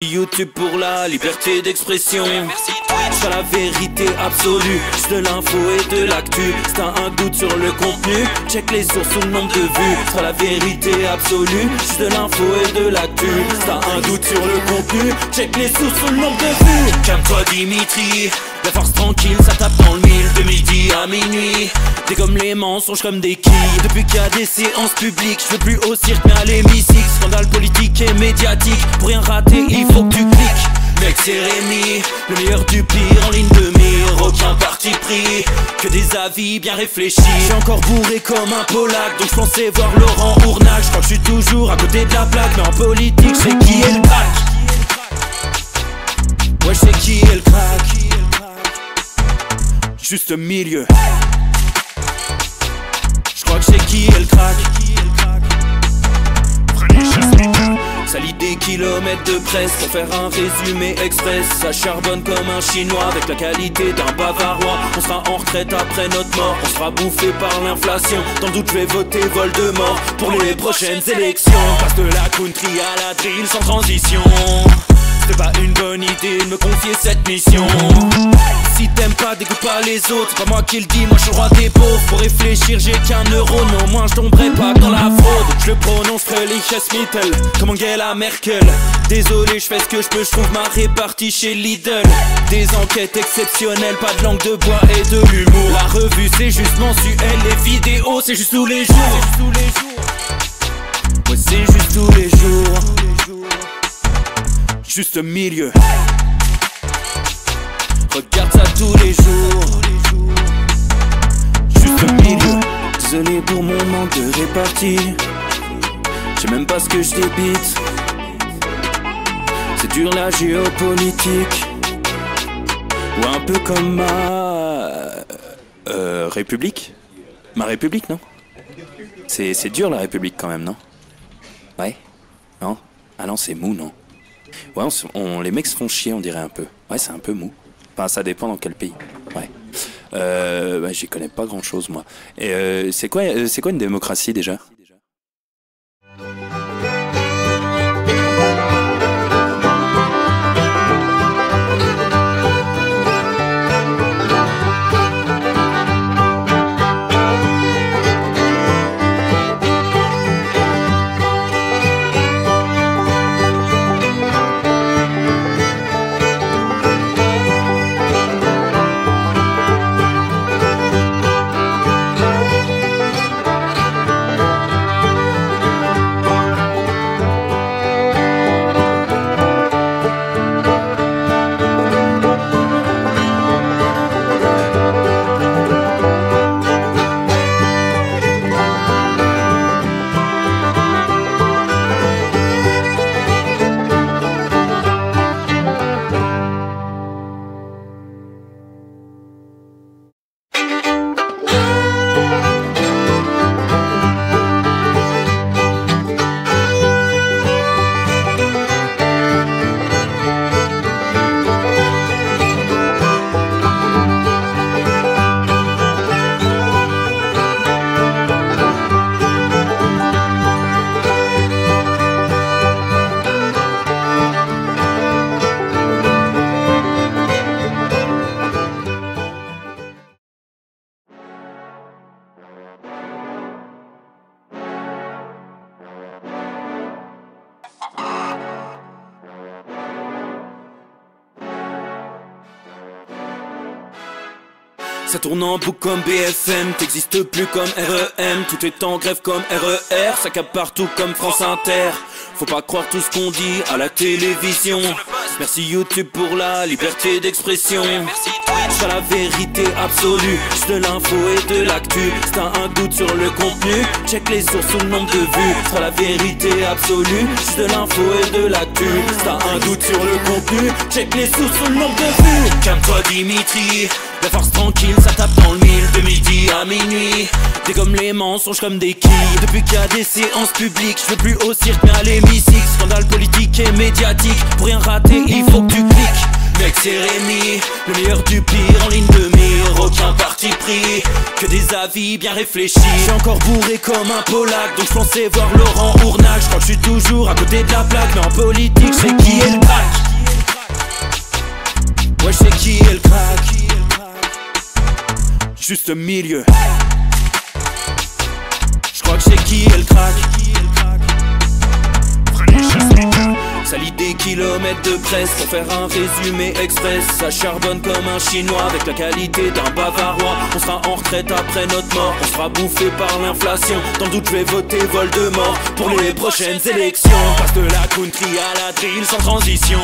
YouTube pour la liberté d'expression. C'est la vérité absolue, c'est de l'info et de l'actu. Si t'as un doute sur le contenu, check les sources ou le nombre de vues. C'est la vérité absolue, c'est de l'info et de l'actu. Si t'as un doute sur le contenu, check les sources ou le nombre de vues. Calme-toi Dimitri, la force tranquille, ça tape dans le mille. De midi à minuit, t'es comme les mensonges comme des quilles. Depuis qu'il y a des séances publiques, je veux plus au cirque mais à l'hémicycle. Scandale politique et médiatique, pour rien rater il faut que tu cliques. Mec c'est Rémi, le meilleur du pire en ligne de mire. Aucun parti pris, que des avis bien réfléchis. J'suis encore bourré comme un Polac, donc j'pensais voir Laurent Ournac. J'crois que j'suis toujours à côté de la plaque, mais en politique j'sais qui est le crack. Ouais j'sais qui est le crack. Juste milieu. J'crois que j'sais qui est le crack. Salit des kilomètres de presse pour faire un résumé express. Ça charbonne comme un chinois avec la qualité d'un bavarois. On sera en retraite après notre mort, on sera bouffé par l'inflation. Dans le doute je vais voter Voldemort pour les prochaines élections. Passe de la country à la drill sans transition. C'est pas une bonne idée de me confier cette mission. Si t'aimes pas, dégoûte pas les autres. C'est pas moi qui le dis, moi je suis le roi des pauvres. Pour réfléchir j'ai qu'un euro, mais au moins je tomberai pas dans la fraude. Je le prononce Fröhliches-Mittel, comme Angela Merkel. Désolé, je fais ce que je peux, je trouve ma répartie chez Lidl. Des enquêtes exceptionnelles, pas de langue de bois et de l'humour. La revue c'est juste mensuel, les vidéos c'est juste tous les jours. Ouais c'est juste tous les jours. Juste milieu. Regarde ça tous les jours. Juste milieu. Désolé pour mon manque de répartie. Je sais même pas ce que je débite. C'est dur la géopolitique. Ou un peu comme ma... République. Ma République, non? C'est dur la République quand même, non? Ouais? Non? Ah non, c'est mou, non? Ouais, les mecs se font chier, on dirait un peu. Ouais, c'est un peu mou. Enfin, ça dépend dans quel pays. Ouais. Bah, j'y connais pas grand chose, moi. Et c'est quoi une démocratie déjà? Ça tourne en boucle comme BFM, t'existes plus comme REM. Tout est en grève comme RER, ça capte partout comme France Inter. Faut pas croire tout ce qu'on dit à la télévision. Merci YouTube pour la liberté d'expression. C'est la vérité absolue, c'est de l'info et de l'actu. Si t'as un doute sur le contenu, check les sources ou le nombre de vues. C'est la vérité absolue, c'est de l'info et de l'actu. Si t'as un doute sur le contenu, check les sources ou le nombre de vues. Calme-toi Dimitri, la force tranquille, ça tape dans le mille. De midi à minuit, t'es comme les mensonges comme des quilles. Depuis qu'il y a des séances publiques, je veux plus au cirque mais à l'hémicycle. Scandale politique et médiatique, pour rien rater il faut que tu cliques. Mec c'est Rémi, le meilleur du pire en ligne de mire. Aucun parti pris, pris que des avis bien réfléchis. J'suis encore bourré comme un Polac, donc j'pensais voir Laurent Ournac. J'crois que j'suis toujours à côté de la plaque, mais en politique j'sais qui est le crack. Ouais, j'sais qui est le crack. Juste milieu. J'crois que j'sais qui est le crack. Ça lit des kilomètres de presse pour faire un résumé express. Ça charbonne comme un chinois avec la qualité d'un bavarois. On sera en retraite après notre mort, on sera bouffé par l'inflation. Dans le doute je vais voter Voldemort pour les prochaines élections. Passe de la country à la drill sans transition.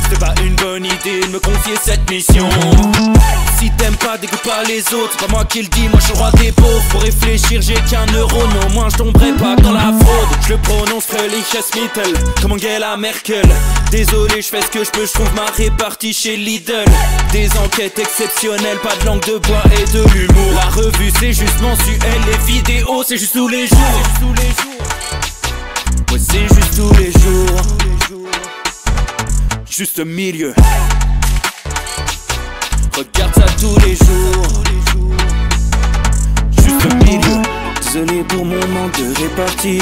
C'était pas une bonne idée de me confier cette mission. Si t'aimes pas, dégoûte pas les autres. C'est pas moi qui le dis, moi je suis roi des pauvres. Pour réfléchir, j'ai qu'un euro, non, moins je tomberai pas dans la fraude. Je le prononce Fröhliches comme Angela Merkel. Désolé, je fais ce que je peux, je trouve ma répartie chez Lidl. Des enquêtes exceptionnelles, pas de langue de bois et de l'humour. La revue c'est juste mensuel, les vidéos c'est juste tous les jours. Ouais, c'est juste tous les jours. Juste milieu. Regarde ça tous les jours. Juste milieu. Désolé pour mon manque de répartie.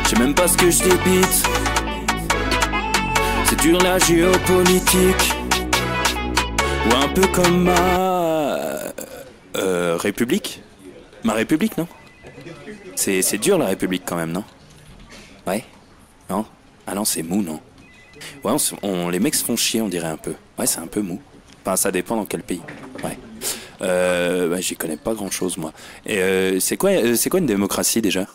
Je sais même pas ce que je débite. C'est dur la géopolitique. Ou un peu comme ma République. Ma République, non? C'est dur la République quand même, non? Ouais? Non? Ah non, c'est mou, non? Ouais, les mecs se font chier, on dirait un peu. Ouais, c'est un peu mou. Enfin, ça dépend dans quel pays. Ouais. Ouais, j'y connais pas grand chose, moi. Et c'est quoi une démocratie déjà?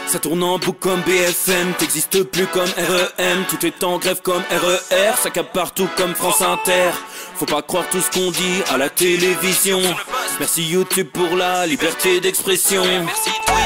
Ça tourne en boucle comme BFM, t'existes plus comme REM. Tout est en grève comme RER, ça capte partout comme France Inter. Faut pas croire tout ce qu'on dit à la télévision. Merci YouTube pour la liberté d'expression.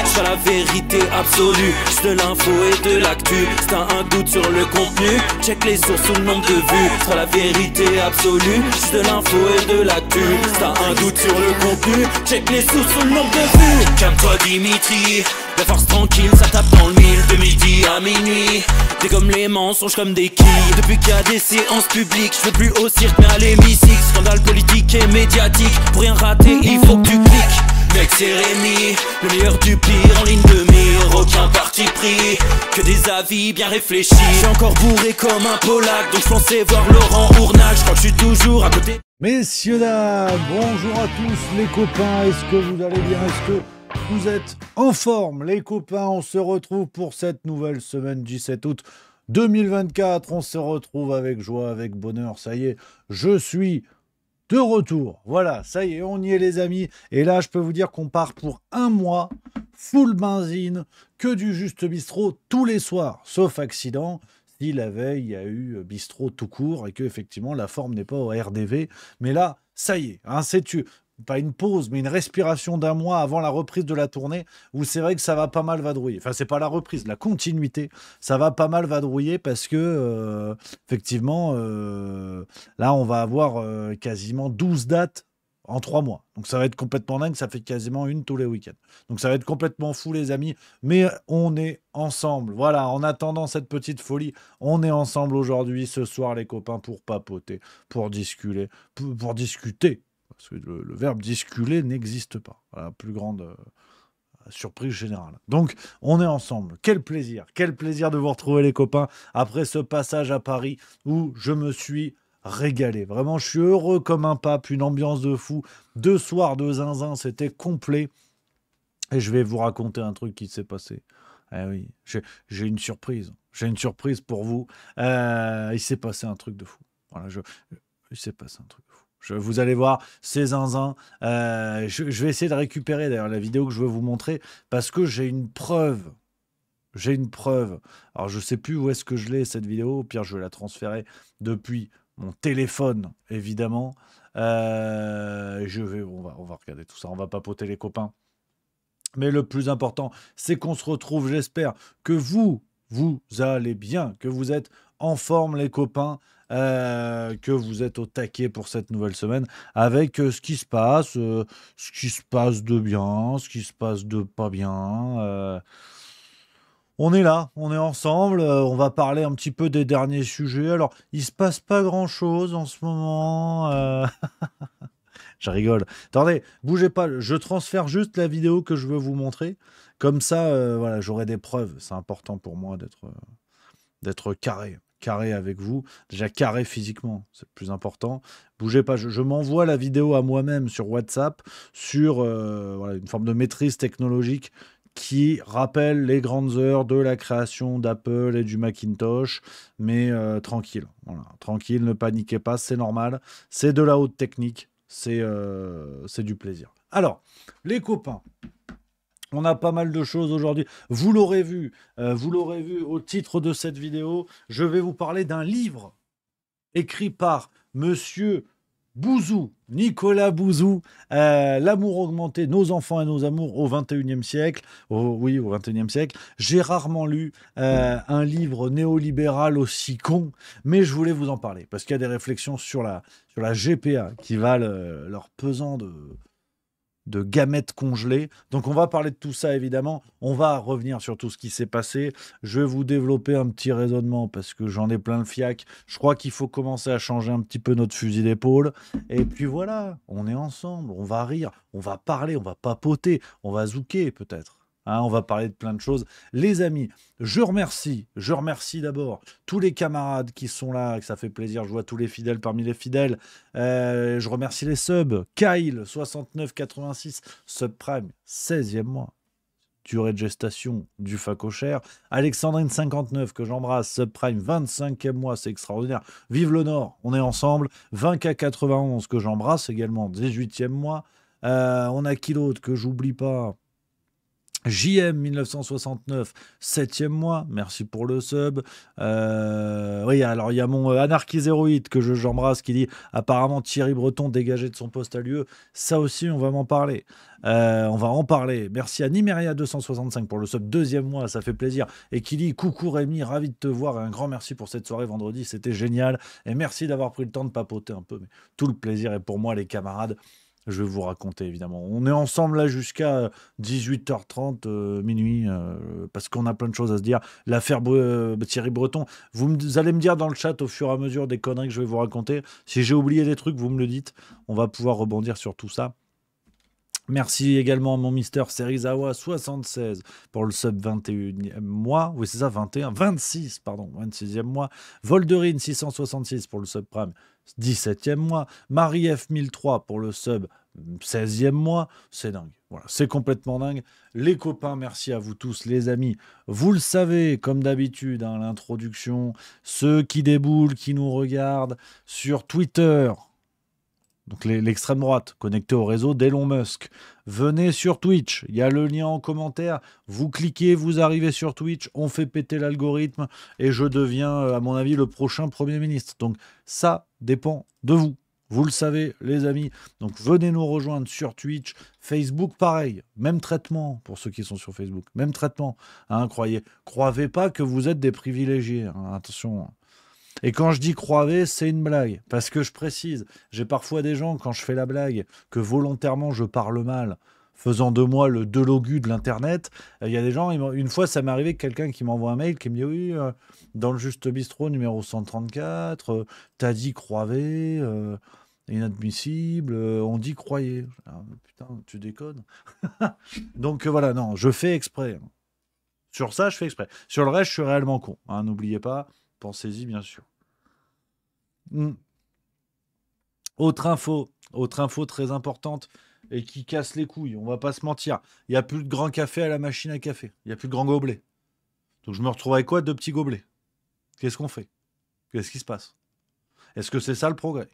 C'est la vérité absolue, c'est de l'info et de l'actu. Si t'as un doute sur le contenu, check les sources ou le nombre de vues. C'est la vérité absolue, c'est de l'info et de l'actu. Si t'as un doute sur le contenu, check les sources ou le nombre de vues. Calme-toi Dimitri, la force tranquille, ça tape dans le mille. De midi à minuit, t'es comme les mensonges comme des quilles. Depuis qu'il y a des séances publiques, je veux plus au cirque mais à l'hémicycle. Scandale politique et médiatique, pour rien rater il faut que tu cliques. Mec c'est Rémi, le meilleur du pire en ligne de mire. Aucun parti pris, que des avis bien réfléchis. J'suis encore bourré comme un Polac, donc j'pensais voir Laurent Ournac. J'crois que j'suis toujours à côté. Messieurs, dames, bonjour à tous les copains, est-ce que vous allez bien? Est-ce que vous êtes en forme? Les copains, on se retrouve pour cette nouvelle semaine du 7 août 2024. On se retrouve avec joie, avec bonheur. Ça y est, je suis de retour. Voilà, ça y est, on y est les amis. Et là, je peux vous dire qu'on part pour un mois, full benzine, que du Juste Bistrot tous les soirs, sauf accident. Si la veille, il y a eu bistrot tout court et que effectivement la forme n'est pas au RDV. Mais là, ça y est, hein, c'est tu. pas une pause, mais une respiration d'un mois avant la reprise de la tournée, où c'est vrai que ça va pas mal vadrouiller. Enfin, c'est pas la reprise, la continuité, ça va pas mal vadrouiller parce que, effectivement, là, on va avoir quasiment 12 dates en 3 mois. Donc ça va être complètement dingue, ça fait quasiment une tous les week-ends. Donc ça va être complètement fou, les amis, mais on est ensemble. Voilà, en attendant cette petite folie, on est ensemble aujourd'hui, ce soir, les copains, pour papoter, pour discuter, pour discuter. Parce que le verbe discuter n'existe pas. Voilà, plus grande surprise générale. Donc, on est ensemble. Quel plaisir de vous retrouver, les copains, après ce passage à Paris où je me suis régalé. Vraiment, je suis heureux comme un pape, une ambiance de fou. 2 soirs de zinzin, c'était complet. Et je vais vous raconter un truc qui s'est passé. Eh oui, j'ai une surprise. J'ai une surprise pour vous. Il s'est passé un truc de fou. Voilà, il s'est passé un truc de fou. Vous allez voir, c'est zinzin. Je vais essayer de récupérer d'ailleurs la vidéo que je veux vous montrer parce que j'ai une preuve. J'ai une preuve. Alors, je ne sais plus où est-ce que je l'ai, cette vidéo. Au pire, je vais la transférer depuis mon téléphone, évidemment. On va regarder tout ça. On va papoter, les copains. Mais le plus important, c'est qu'on se retrouve. J'espère que vous allez bien, que vous êtes en forme, les copains, que vous êtes au taquet pour cette nouvelle semaine avec ce qui se passe de bien, ce qui se passe de pas bien. On est là, on est ensemble, on va parler un petit peu des derniers sujets. Alors, il se passe pas grand-chose en ce moment. Je rigole. Attendez, bougez pas, je transfère juste la vidéo que je veux vous montrer. Comme ça, voilà, j'aurai des preuves. C'est important pour moi d'être carré avec vous. Déjà carré physiquement, c'est le plus important. Bougez pas, je m'envoie la vidéo à moi-même sur WhatsApp, sur voilà, une forme de maîtrise technologique qui rappelle les grandes heures de la création d'Apple et du Macintosh, mais tranquille, voilà, tranquille, ne paniquez pas, c'est normal, c'est de la haute technique, c'est du plaisir. Alors, les copains, on a pas mal de choses aujourd'hui. Vous l'aurez vu au titre de cette vidéo, je vais vous parler d'un livre écrit par Monsieur Bouzou, Nicolas Bouzou, L'amour augmenté, nos enfants et nos amours au XXIe siècle. Oui, au XXIe siècle. J'ai rarement lu un livre néolibéral aussi con, mais je voulais vous en parler parce qu'il y a des réflexions sur la GPA qui valent leur pesant de gamètes congelées. Donc on va parler de tout ça, évidemment. On va revenir sur tout ce qui s'est passé. Je vais vous développer un petit raisonnement parce que j'en ai plein le fiac. Je crois qu'il faut commencer à changer un petit peu notre fusil d'épaule. Et puis voilà, on est ensemble, on va rire, on va parler, on va papoter, on va zouker peut-être. Hein, on va parler de plein de choses. Les amis, je remercie d'abord tous les camarades qui sont là, que ça fait plaisir. Je vois tous les fidèles parmi les fidèles. Je remercie les subs. Kyle, 69,86, subprime, 16e mois. Durée de gestation du facochère. Alexandrine, 59, que j'embrasse, subprime, 25e mois, c'est extraordinaire. Vive le Nord, on est ensemble. 20K91, que j'embrasse également, 18e mois. On a qui d'autre que j'oublie pas? JM 1969, 7e mois, merci pour le sub. Oui, alors il y a mon anarchiséroïde que j'embrasse qui dit apparemment Thierry Breton dégagé de son poste à l'UE. Ça aussi, on va m'en parler. On va en parler. Merci à Nimeria 265 pour le sub, 2e mois, ça fait plaisir. Et qui dit coucou Rémi, ravi de te voir. Un grand merci pour cette soirée vendredi, c'était génial. Et merci d'avoir pris le temps de papoter un peu. Mais tout le plaisir est pour moi, les camarades. Je vais vous raconter, évidemment. On est ensemble là jusqu'à 18h30, minuit, parce qu'on a plein de choses à se dire. L'affaire Thierry Breton, vous allez me dire dans le chat au fur et à mesure des conneries que je vais vous raconter. Si j'ai oublié des trucs, vous me le dites. On va pouvoir rebondir sur tout ça. Merci également à mon Mister Serizawa 76 pour le sub 21e mois. Oui, c'est ça, 26, pardon, 26e mois. Volderine 666 pour le sub prime 17e mois. Marie F 1003 pour le sub 16e mois. C'est dingue. Voilà, c'est complètement dingue. Les copains, merci à vous tous, les amis. Vous le savez, comme d'habitude, hein, l'introduction, ceux qui déboulent, qui nous regardent sur Twitter. Donc l'extrême droite, connectée au réseau d'Elon Musk. Venez sur Twitch, il y a le lien en commentaire. Vous cliquez, vous arrivez sur Twitch, on fait péter l'algorithme et je deviens, à mon avis, le prochain Premier ministre. Donc ça dépend de vous. Vous le savez, les amis. Donc, venez nous rejoindre sur Twitch. Facebook, pareil. Même traitement pour ceux qui sont sur Facebook. Même traitement. Hein, croyez pas que vous êtes des privilégiés. Hein, attention. Et quand je dis croyez, c'est une blague. Parce que je précise, j'ai parfois des gens, quand je fais la blague, que volontairement je parle mal, faisant de moi le Delogu de l'Internet. Il y a des gens, une fois, ça m'est arrivé que quelqu'un qui m'envoie un mail qui me dit oui, dans le Juste Bistrot numéro 134, t'as dit croyez, inadmissible, on dit croyez. Ah, putain, tu déconnes. Donc voilà, non, je fais exprès. Sur ça, je fais exprès. Sur le reste, je suis réellement con. Hein, n'oubliez pas, pensez-y bien sûr. Autre info très importante et qui casse les couilles, on va pas se mentir. Il n'y a plus de grand café à la machine à café. Il n'y a plus de grand gobelet. Donc je me retrouve avec quoi? 2 petits gobelets. Qu'est-ce qu'on fait? Qu'est-ce qui se passe? Est-ce que c'est ça le progrès?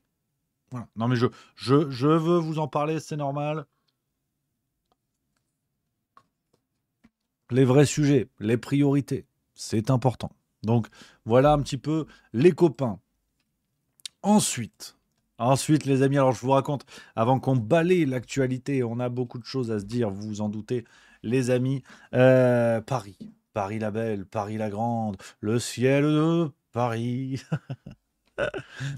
Voilà. Non mais je veux vous en parler, c'est normal. Les vrais sujets, les priorités, c'est important. Donc voilà un petit peu les copains. Ensuite, les amis, alors je vous raconte, avant qu'on balaye l'actualité, on a beaucoup de choses à se dire, vous vous en doutez, les amis. Paris la belle, Paris la grande, le ciel de Paris.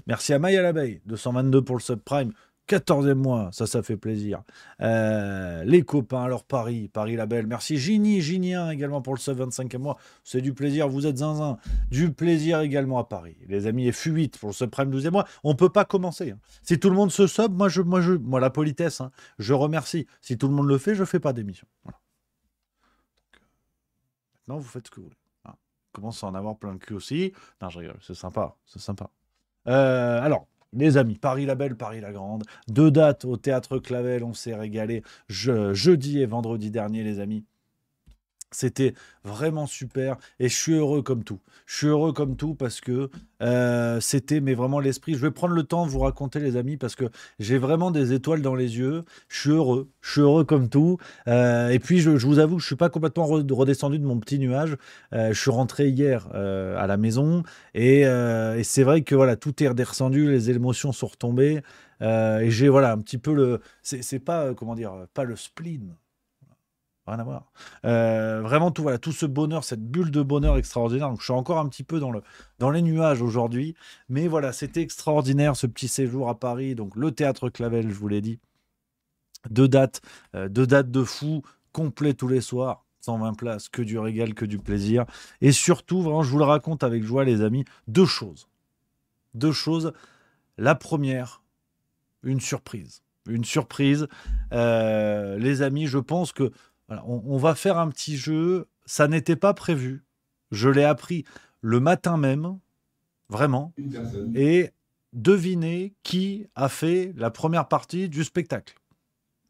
Merci à Maya l'abeille, 222 pour le subprime. 14e mois, ça fait plaisir. Les copains, alors Paris la belle. Merci Ginien également pour le sub 25e mois. C'est du plaisir, vous êtes zinzin. Du plaisir également à Paris. Les amis, et FU8 pour le subprime 12e mois. On peut pas commencer. Hein. Si tout le monde se sub, moi la politesse, hein, je remercie. Si tout le monde le fait, je fais pas d'émission. Voilà. Maintenant, vous faites ce que vous voulez. Hein. Commence à en avoir plein le cul aussi. Non, je rigole, c'est sympa. Alors, les amis, Paris la belle, Paris la grande. 2 dates au Théâtre Clavel, on s'est régalé. Jeudi et vendredi dernier, les amis. C'était vraiment super et je suis heureux comme tout. Je suis heureux comme tout parce que c'était mais vraiment l'esprit. Je vais prendre le temps de vous raconter, les amis, parce que j'ai vraiment des étoiles dans les yeux. Je suis heureux comme tout. Et puis je vous avoue que je suis pas complètement redescendu de mon petit nuage. Je suis rentré hier à la maison et c'est vrai que voilà, tout est redescendu, les émotions sont retombées et j'ai voilà un petit peu le. C'est pas comment dire, pas le spleen. Rien à voir. Vraiment tout ce bonheur, cette bulle de bonheur extraordinaire. Donc je suis encore un petit peu dans les nuages aujourd'hui. Mais voilà, c'était extraordinaire ce petit séjour à Paris. Donc le Théâtre Clavel, je vous l'ai dit. 2 dates de fou, complet tous les soirs. 120 places, que du régal, que du plaisir. Et surtout, vraiment, je vous le raconte avec joie, les amis, 2 choses. 2 choses. La première, une surprise. Une surprise. Les amis, je pense que voilà, on va faire un petit jeu. Ça n'était pas prévu. Je l'ai appris le matin même, vraiment. Et devinez qui a fait la première partie du spectacle.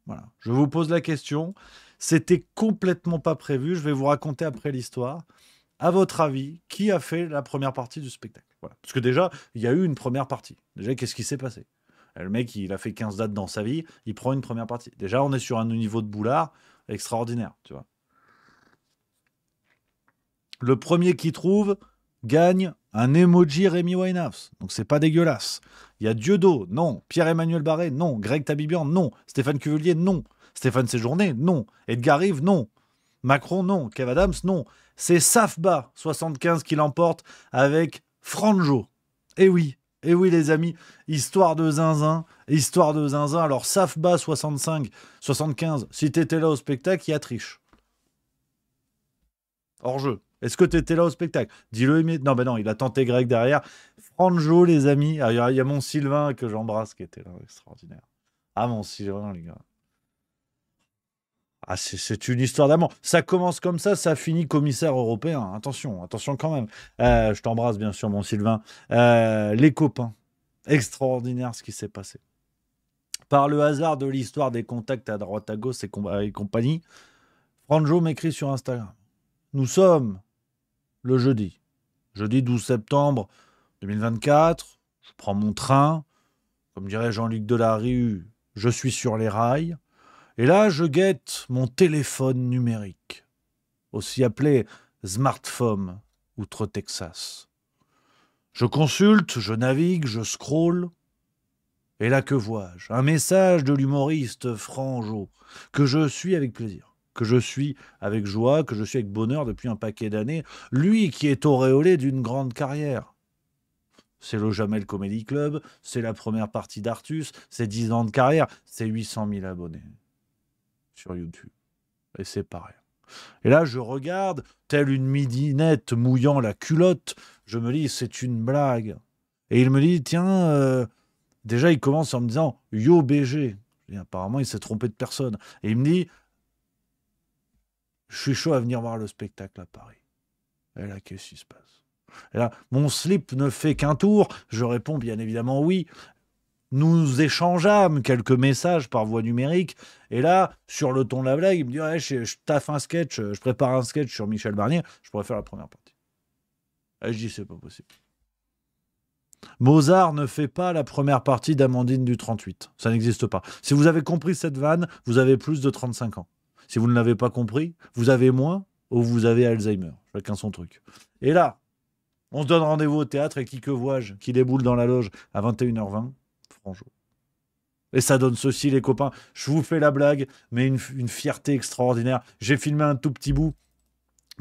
Voilà. Je vous pose la question. C'était complètement pas prévu. Je vais vous raconter après l'histoire. À votre avis, qui a fait la première partie du spectacle? Voilà. Parce que déjà, il y a eu une première partie. Déjà, qu'est-ce qui s'est passé? Le mec, il a fait 15 dates dans sa vie. Il prend une première partie. Déjà, on est sur un niveau de boulard extraordinaire, tu vois. Le premier qui trouve gagne un emoji Rémi Winehouse. Donc c'est pas dégueulasse. Il y a Dieudo, non. Pierre-Emmanuel Barré, non. Greg Tabibian, non. Stéphane Cuvelier, non. Stéphane Séjourné, non. Edgar Rive, non. Macron, non. Kev Adams, non. C'est Safba 75 qui l'emporte avec Franjo. Eh oui, les amis, histoire de zinzin. Alors, Safba 75, si t'étais là au spectacle, il y a triche. Hors jeu. Est-ce que t'étais là au spectacle? Dis-le immédiatement. Non, il a tenté Greg derrière. Franjo, les amis. Il y a mon Sylvain que j'embrasse qui était là, extraordinaire. Ah, mon Sylvain, les gars. Ah, c'est une histoire d'amour. Ça commence comme ça finit commissaire européen. Attention quand même. Je t'embrasse, bien sûr, mon Sylvain. Les copains. Extraordinaire ce qui s'est passé. Par le hasard de l'histoire des contacts à droite à gauche et compagnie, Franjo m'écrit sur Instagram. Nous sommes le jeudi 12 septembre 2024. Je prends mon train. Comme dirait Jean-Luc Delarue, je suis sur les rails. Et là, je guette mon téléphone numérique, aussi appelé smartphone outre-Texas. Je consulte, je navigue, je scroll. Et là, que vois-je? Un message de l'humoriste Franjo, que je suis avec plaisir, que je suis avec joie, que je suis avec bonheur depuis un paquet d'années. Lui qui est auréolé d'une grande carrière. C'est le Jamel Comedy Club, c'est la première partie d'Artus, c'est 10 ans de carrière, c'est 800 000 abonnés sur YouTube. Et c'est pareil. Et là, je regarde, telle une midinette mouillant la culotte, je me dis, c'est une blague. Et il me dit, tiens, déjà, il commence en me disant, yo BG. Et apparemment, il s'est trompé de personne. Et il me dit, je suis chaud à venir voir le spectacle à Paris. Et là, qu'est-ce qui se passe? Et là, mon slip ne fait qu'un tour. Je réponds bien évidemment oui. Nous échangeâmes quelques messages par voie numérique. Et là, sur le ton de la blague, il me dit ouais, je taffe un sketch, je prépare un sketch sur Michel Barnier, je pourrais faire la première partie. Et je dis c'est pas possible. Mozart ne fait pas la première partie d'Amandine du 38. Ça n'existe pas. Si vous avez compris cette vanne, vous avez plus de 35 ans. Si vous ne l'avez pas compris, vous avez moins ou vous avez Alzheimer. Chacun son truc. Et là, on se donne rendez-vous au théâtre et qui que vois-je qui déboule dans la loge à 21h20 Franjo. Et ça donne ceci, les copains. Je vous fais la blague, mais une fierté extraordinaire. J'ai filmé un tout petit bout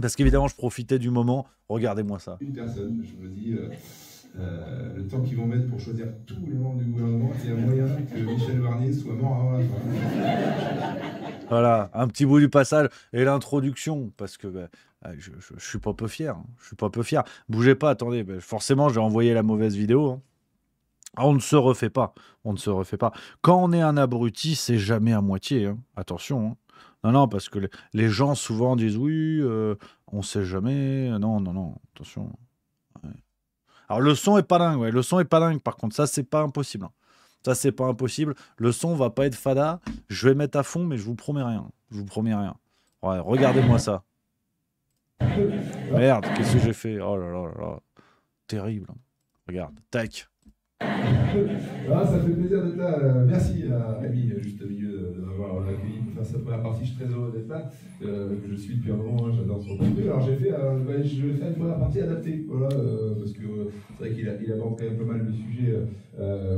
parce qu'évidemment, je profitais du moment. Regardez-moi ça. Une personne, je me dis, le temps qu'ils vont mettre pour choisir tous les membres du gouvernement, il y a moyen que Michel Barnier soit mort avant la fin. Voilà, un petit bout du passage et l'introduction, parce que je suis pas peu fier. Hein. Je suis pas peu fier. Bougez pas, attendez. Forcément, j'ai envoyé la mauvaise vidéo. Hein. On ne se refait pas. On ne se refait pas. Quand on est un abruti, c'est jamais à moitié. Hein. Attention. Hein. Non, non, parce que les gens souvent disent oui, on sait jamais. Non, non, non. Attention. Ouais. Alors le son est pas dingue. Ouais. Le son est pas dingue. Par contre, ça c'est pas impossible. Hein. Ça c'est pas impossible. Le son va pas être fada. Je vais mettre à fond, mais je vous promets rien. Je vous promets rien. Ouais, regardez-moi ça. Merde, qu'est-ce que j'ai fait? Oh là là là là. Terrible. Regarde. Tac. Ah, ça fait plaisir d'être là. Merci à Rémi, juste au milieu, de m'avoir accueilli pour faire cette première partie. Je suis très heureux d'être là. Je suis depuis un moment, hein, j'adore son contenu. Alors je vais faire une première partie adaptée, voilà, parce que c'est vrai qu'il aborde quand même pas mal de sujets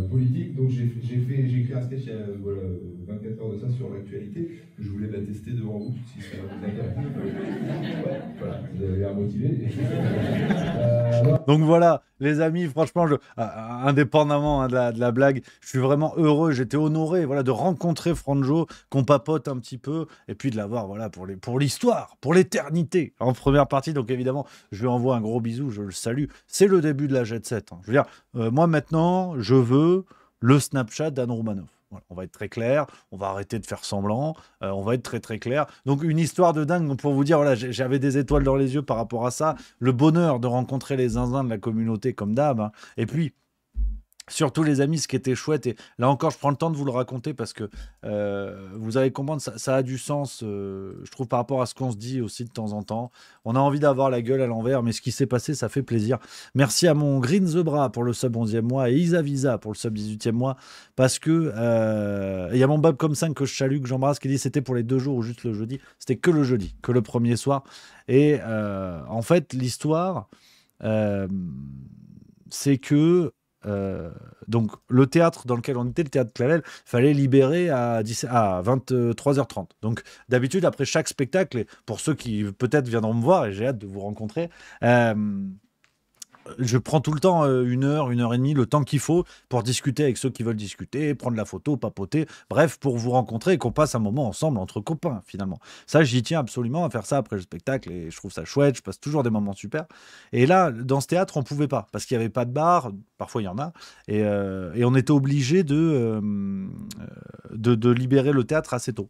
politiques. Donc j'ai écrit un sketch il y a 24 heures de ça sur l'actualité. Je voulais la tester devant vous, si ça vous intéresse. Ouais, voilà, vous avez l'air motivé. Donc voilà, les amis, franchement, indépendamment hein, de la blague, je suis vraiment heureux, j'étais honoré voilà, de rencontrer Franjo, qu'on papote un petit peu, et puis de l'avoir voilà, pour l'histoire, pour l'éternité, en première partie. Donc évidemment, je lui envoie un gros bisou, je le salue. C'est le début de la Jet Set. Hein. Je veux dire, moi maintenant, je veux le Snapchat d'Anne Romanoff. Voilà, on va être très clair, on va arrêter de faire semblant, on va être très très clair. Donc une histoire de dingue pour vous dire, voilà, j'avais des étoiles dans les yeux par rapport à ça, le bonheur de rencontrer les zinzins de la communauté comme d'hab, hein. Et puis surtout les amis, ce qui était chouette, et là encore je prends le temps de vous le raconter parce que vous allez comprendre, ça a du sens, je trouve par rapport à ce qu'on se dit aussi de temps en temps. On a envie d'avoir la gueule à l'envers, mais ce qui s'est passé, ça fait plaisir. Merci à mon Green the Bra pour le sub 11e mois et Isa Visa pour le sub 18e mois, parce que il y a mon Bob comme 5 que je salue, que j'embrasse, qui dit c'était pour les 2 jours ou juste le jeudi. C'était que le jeudi, que le premier soir. Et en fait, l'histoire, c'est que donc le théâtre dans lequel on était, le théâtre Clavel, fallait libérer à 23h30. Donc d'habitude après chaque spectacle, et pour ceux qui peut-être viendront me voir, et j'ai hâte de vous rencontrer, je prends tout le temps 1 heure et demie, le temps qu'il faut pour discuter avec ceux qui veulent discuter, prendre la photo, papoter, bref, pour vous rencontrer et qu'on passe un moment ensemble entre copains finalement. Ça, j'y tiens absolument à faire ça après le spectacle et je trouve ça chouette, je passe toujours des moments super. Et là, dans ce théâtre, on pouvait pas parce qu'il n'y avait pas de bar, parfois il y en a, et on était obligé de libérer le théâtre assez tôt.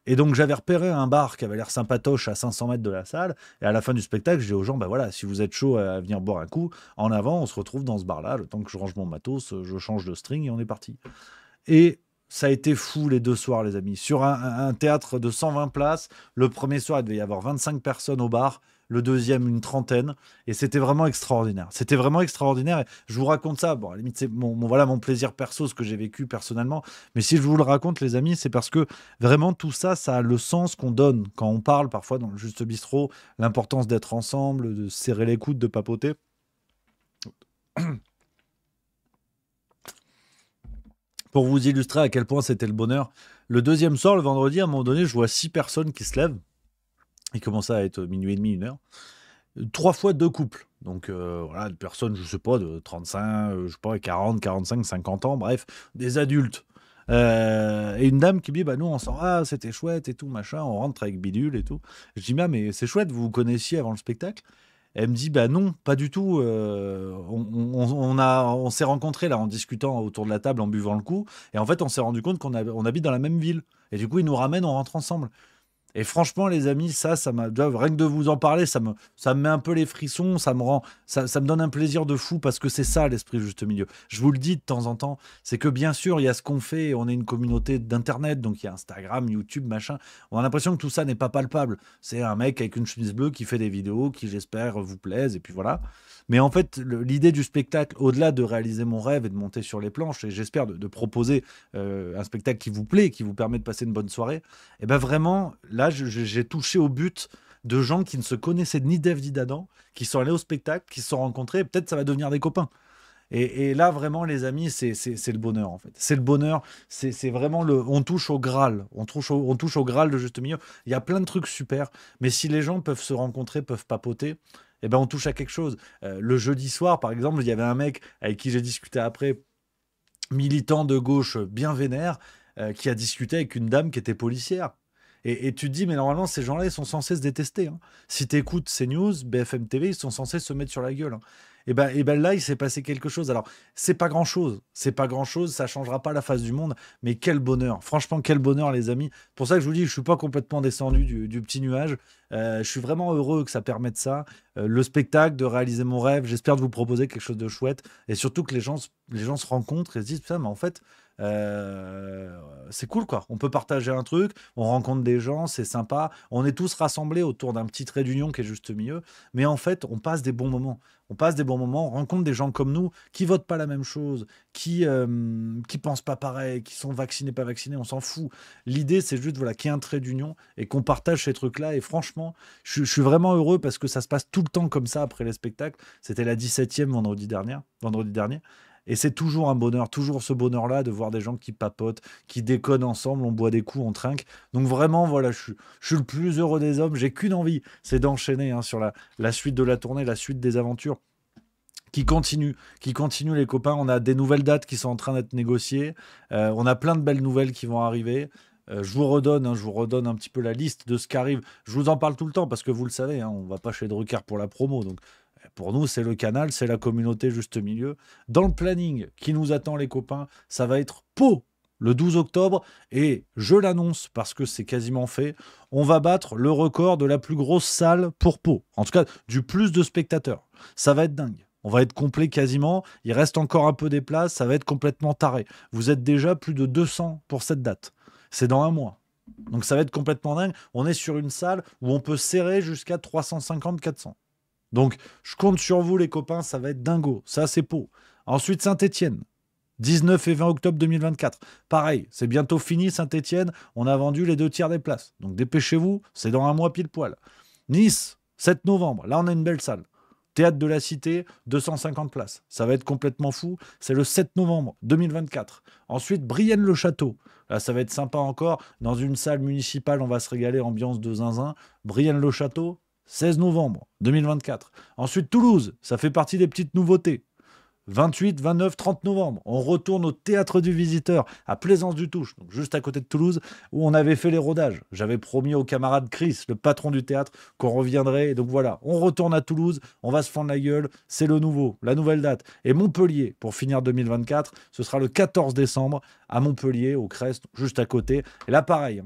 Et donc j'avais repéré un bar qui avait l'air sympatoche à 500 mètres de la salle. Et à la fin du spectacle, je dis aux gens, bah voilà, si vous êtes chaud à venir boire un coup, en avant, on se retrouve dans ce bar-là. Le temps que je range mon matos, je change de string et on est parti. Et ça a été fou les 2 soirs, les amis. Sur un théâtre de 120 places, le premier soir, il devait y avoir 25 personnes au bar. Le deuxième, une trentaine. Et c'était vraiment extraordinaire. C'était vraiment extraordinaire. Et je vous raconte ça. Bon, à la limite, c'est mon plaisir perso, ce que j'ai vécu personnellement. Mais si je vous le raconte, les amis, c'est parce que vraiment tout ça, ça a le sens qu'on donne quand on parle parfois dans le Juste Bistrot, l'importance d'être ensemble, de serrer les coudes, de papoter. Pour vous illustrer à quel point c'était le bonheur, le deuxième soir, le vendredi, à un moment donné, je vois 6 personnes qui se lèvent. Il commençait à être minuit et demi, 1 heure. 3 fois 2 couples. Donc voilà, des personnes, je sais pas, de 35, je sais pas, 40, 45, 50 ans, bref, des adultes. Et une dame qui me dit, bah nous on sent, ah c'était chouette et tout, machin, on rentre avec bidule et tout. Je dis, mais c'est chouette, vous vous connaissiez avant le spectacle? Elle me dit, bah non, pas du tout. On s'est rencontrés là en discutant autour de la table, en buvant le coup. Et en fait, on s'est rendu compte on habite dans la même ville. Et du coup, ils nous ramènent, on rentre ensemble. Et franchement, les amis, ça m'a rien que de vous en parler, ça me met un peu les frissons, ça me donne un plaisir de fou parce que c'est ça l'esprit juste milieu. Je vous le dis de temps en temps, c'est que bien sûr, il y a ce qu'on fait, on est une communauté d'internet, donc il y a Instagram, YouTube, machin. On a l'impression que tout ça n'est pas palpable. C'est un mec avec une chemise bleue qui fait des vidéos qui, j'espère, vous plaisent, et puis voilà. Mais en fait, l'idée du spectacle, au-delà de réaliser mon rêve et de monter sur les planches, et j'espère de proposer un spectacle qui vous plaît, qui vous permet de passer une bonne soirée, et ben vraiment, là, j'ai touché au but de gens qui ne se connaissaient ni d'Ève ni d'Adam, qui sont allés au spectacle, qui se sont rencontrés, et peut-être ça va devenir des copains. Et là, vraiment, les amis, c'est le bonheur, en fait. C'est le bonheur, c'est vraiment on touche au Graal. On touche au Graal de juste milieu. Il y a plein de trucs super, mais si les gens peuvent se rencontrer, peuvent papoter, eh ben, on touche à quelque chose. Le jeudi soir, par exemple, il y avait un mec avec qui j'ai discuté après, militant de gauche bien vénère, qui a discuté avec une dame qui était policière. Et tu te dis, mais normalement, ces gens-là, ils sont censés se détester. Hein. Si tu écoutes CNews, BFM TV, ils sont censés se mettre sur la gueule. Hein. Et ben là, il s'est passé quelque chose. Alors, c'est pas grand-chose. C'est pas grand-chose. Ça changera pas la face du monde. Mais quel bonheur. Franchement, quel bonheur, les amis. Pour ça que je vous dis, je suis pas complètement descendu du petit nuage. Je suis vraiment heureux que ça permette ça. Le spectacle, de réaliser mon rêve. J'espère de vous proposer quelque chose de chouette. Et surtout que les gens se rencontrent et se disent, putain, mais en fait, c'est cool, quoi. On peut partager un truc, on rencontre des gens, c'est sympa. On est tous rassemblés autour d'un petit trait d'union qui est juste milieu. Mais en fait, on passe des bons moments. On passe des bons moments, on rencontre des gens comme nous qui votent pas la même chose, qui pensent pas pareil, qui sont vaccinés, pas vaccinés, on s'en fout. L'idée, c'est juste voilà, qu'il y ait un trait d'union et qu'on partage ces trucs-là. Et franchement, je suis vraiment heureux parce que ça se passe tout le temps comme ça après les spectacles. C'était la 17e vendredi dernier. Et c'est toujours un bonheur, toujours ce bonheur-là de voir des gens qui papotent, qui déconnent ensemble, on boit des coups, on trinque. Donc vraiment, voilà, je suis le plus heureux des hommes. J'ai qu'une envie, c'est d'enchaîner sur la suite de la tournée, la suite des aventures. Qui continue les copains. On a des nouvelles dates qui sont en train d'être négociées. On a plein de belles nouvelles qui vont arriver. Je vous redonne un petit peu la liste de ce qui arrive. Je vous en parle tout le temps parce que vous le savez, on va pas chez Drucker pour la promo. Donc pour nous, c'est le canal, c'est la communauté juste milieu. Dans le planning qui nous attend, les copains, ça va être Pau le 12 octobre. Et je l'annonce parce que c'est quasiment fait. On va battre le record de la plus grosse salle pour Pau. En tout cas, du plus de spectateurs. Ça va être dingue. On va être complet quasiment. Il reste encore un peu des places. Ça va être complètement taré. Vous êtes déjà plus de 200 pour cette date. C'est dans un mois. Donc ça va être complètement dingue. On est sur une salle où on peut serrer jusqu'à 350-400. Donc je compte sur vous, les copains. Ça va être dingo. Ça, c'est Pau. Ensuite, Saint-Étienne. 19 et 20 octobre 2024. Pareil, c'est bientôt fini Saint-Étienne. On a vendu les 2 tiers des places. Donc dépêchez-vous. C'est dans un mois pile poil. Nice, 7 novembre. Là, on a une belle salle. Théâtre de la Cité, 250 places. Ça va être complètement fou. C'est le 7 novembre 2024. Ensuite, Brienne-le-Château. Là, ça va être sympa encore. Dans une salle municipale, on va se régaler, ambiance de zinzin. Brienne-le-Château, 16 novembre 2024. Ensuite, Toulouse. Ça fait partie des petites nouveautés. 28, 29, 30 novembre, on retourne au Théâtre du Visiteur, à Plaisance-du-Touche, donc juste à côté de Toulouse, où on avait fait les rodages. J'avais promis au camarade Chris, le patron du théâtre, qu'on reviendrait. Et donc voilà, on retourne à Toulouse, on va se fendre la gueule, c'est le nouveau, la nouvelle date. Et Montpellier, pour finir 2024, ce sera le 14 décembre, à Montpellier, au Crest, juste à côté. Et là, pareil,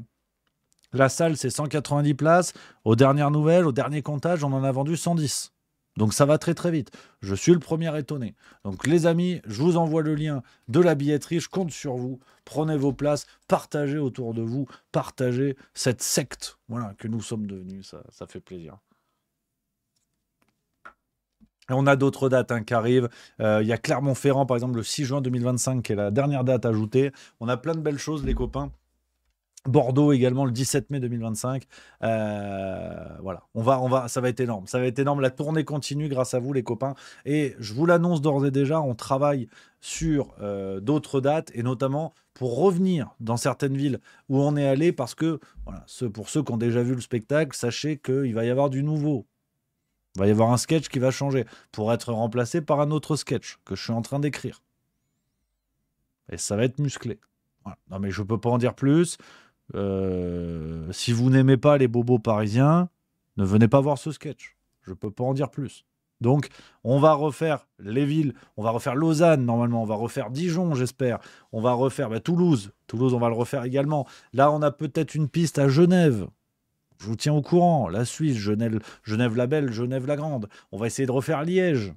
la salle, c'est 190 places. Aux dernières nouvelles, au dernier comptage, on en a vendu 110. Donc ça va très très vite. Je suis le premier étonné. Donc les amis, je vous envoie le lien de la billetterie. Je compte sur vous. Prenez vos places, partagez autour de vous, partagez cette secte, voilà, que nous sommes devenus. Ça fait plaisir. Et on a d'autres dates qui arrivent. Il y a Clermont-Ferrand, par exemple, le 6 juin 2025, qui est la dernière date ajoutée. On a plein de belles choses, les copains. Bordeaux également le 17 mai 2025. Voilà, ça va être énorme. Ça va être énorme. La tournée continue grâce à vous, les copains. Et je vous l'annonce d'ores et déjà, on travaille sur d'autres dates et notamment pour revenir dans certaines villes où on est allé parce que, voilà, pour ceux qui ont déjà vu le spectacle, sachez qu'il va y avoir du nouveau. Il va y avoir un sketch qui va changer pour être remplacé par un autre sketch que je suis en train d'écrire. Et ça va être musclé. Voilà. Non, mais je ne peux pas en dire plus. Si vous n'aimez pas les bobos parisiens, ne venez pas voir ce sketch. Je ne peux pas en dire plus. Donc, on va refaire les villes. On va refaire Lausanne, normalement. On va refaire Dijon, j'espère. On va refaire Toulouse. Toulouse, on va le refaire également. Là, on a peut-être une piste à Genève. Je vous tiens au courant. La Suisse, Genève-la-Belle, Genève-la-Grande. On va essayer de refaire Liège.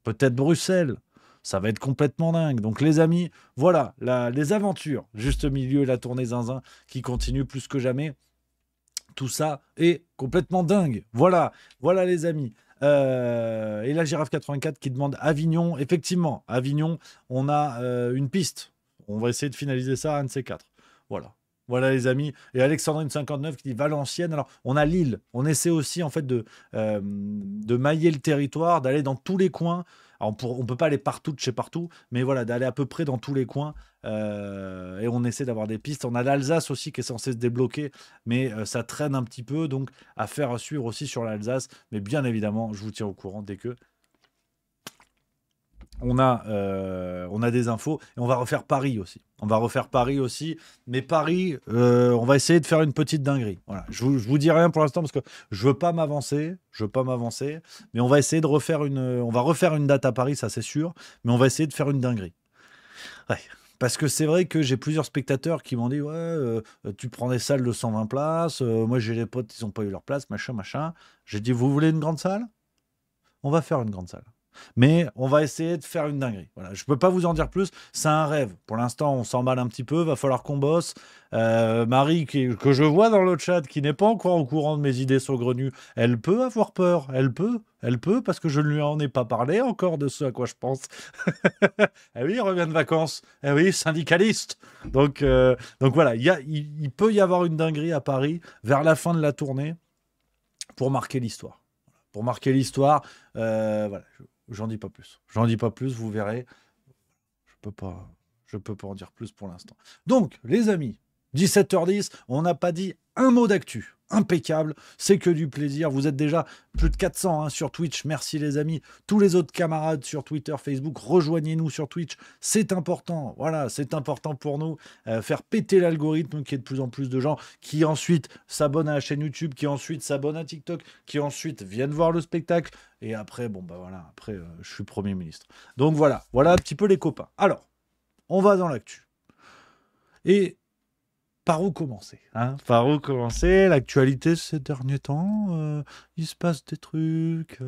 Peut-être Bruxelles. Ça va être complètement dingue. Donc les amis, voilà, les aventures, juste au milieu, la tournée zinzin qui continue plus que jamais. Tout ça est complètement dingue. Voilà, voilà les amis. Et la Girafe 84 qui demande Avignon. Effectivement, Avignon, on a une piste. On va essayer de finaliser ça à un de ces quatre. Voilà. Voilà les amis. Et Alexandrine 59 qui dit Valenciennes. Alors, on a Lille. On essaie aussi en fait de mailler le territoire, d'aller dans tous les coins. Alors, on ne peut pas aller partout de chez partout, mais voilà, d'aller à peu près dans tous les coins. Et on essaie d'avoir des pistes. On a l'Alsace aussi qui est censé se débloquer, mais ça traîne un petit peu. Donc, affaire à suivre aussi sur l'Alsace. Mais bien évidemment, je vous tiens au courant dès que on a des infos. Et on va refaire Paris aussi. Mais Paris, on va essayer de faire une petite dinguerie. Voilà. Je vous dis rien pour l'instant parce que je veux pas m'avancer. Mais on va essayer de refaire on va refaire une date à Paris, ça c'est sûr. Mais on va essayer de faire une dinguerie. Ouais. Parce que c'est vrai que j'ai plusieurs spectateurs qui m'ont dit ouais, tu prends des salles de 120 places. Moi j'ai les potes, ils n'ont pas eu leur place, machin. J'ai dit vous voulez une grande salle? On va faire une grande salle. Mais on va essayer de faire une dinguerie. Voilà. Je ne peux pas vous en dire plus. C'est un rêve. Pour l'instant, on s'emballe un petit peu. Va falloir qu'on bosse. Marie, que je vois dans le chat, qui n'est pas encore au courant de mes idées saugrenues, elle peut avoir peur. Elle peut, parce que je ne lui en ai pas parlé encore de ce à quoi je pense. Eh oui, il revient de vacances. Eh oui, syndicaliste. Donc voilà, il peut y avoir une dinguerie à Paris vers la fin de la tournée pour marquer l'histoire. Voilà. J'en dis pas plus, vous verrez. Je peux pas en dire plus pour l'instant. Donc, les amis, 17h10, on n'a pas dit un mot d'actu. Impeccable, c'est que du plaisir. Vous êtes déjà plus de 400 sur Twitch. Merci les amis. Tous les autres camarades sur Twitter, Facebook, rejoignez-nous sur Twitch. C'est important. Voilà, c'est important pour nous. Faire péter l'algorithme, qu'il y ait de plus en plus de gens qui ensuite s'abonnent à la chaîne YouTube, qui ensuite s'abonnent à TikTok, qui ensuite viennent voir le spectacle. Et après, je suis Premier ministre. Donc voilà un petit peu les copains. Alors, on va dans l'actu. Et par où commencer L'actualité ces derniers temps, il se passe des trucs.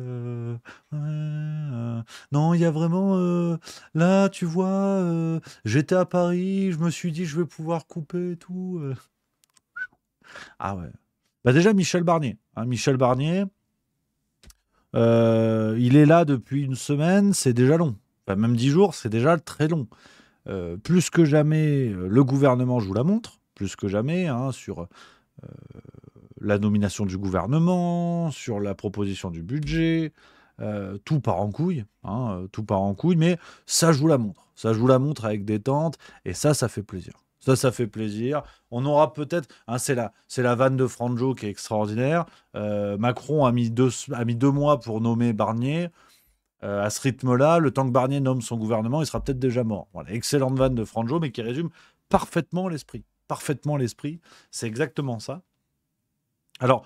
Non, il y a vraiment... là, tu vois, j'étais à Paris, je me suis dit, je vais pouvoir couper et tout. Ah ouais. Déjà, Michel Barnier. Il est là depuis une semaine, c'est déjà long. Même 10 jours, c'est déjà très long. Plus que jamais, le gouvernement joue la montre. Plus que jamais, sur la nomination du gouvernement, sur la proposition du budget, tout part en couille, mais ça joue la montre avec détente, et ça fait plaisir. Ça fait plaisir. On aura peut-être, c'est la vanne de Franjo qui est extraordinaire. Macron a mis 2 mois pour nommer Barnier. À ce rythme-là, le temps que Barnier nomme son gouvernement, il sera peut-être déjà mort. Voilà, excellente vanne de Franjo, mais qui résume parfaitement l'esprit. C'est exactement ça. Alors,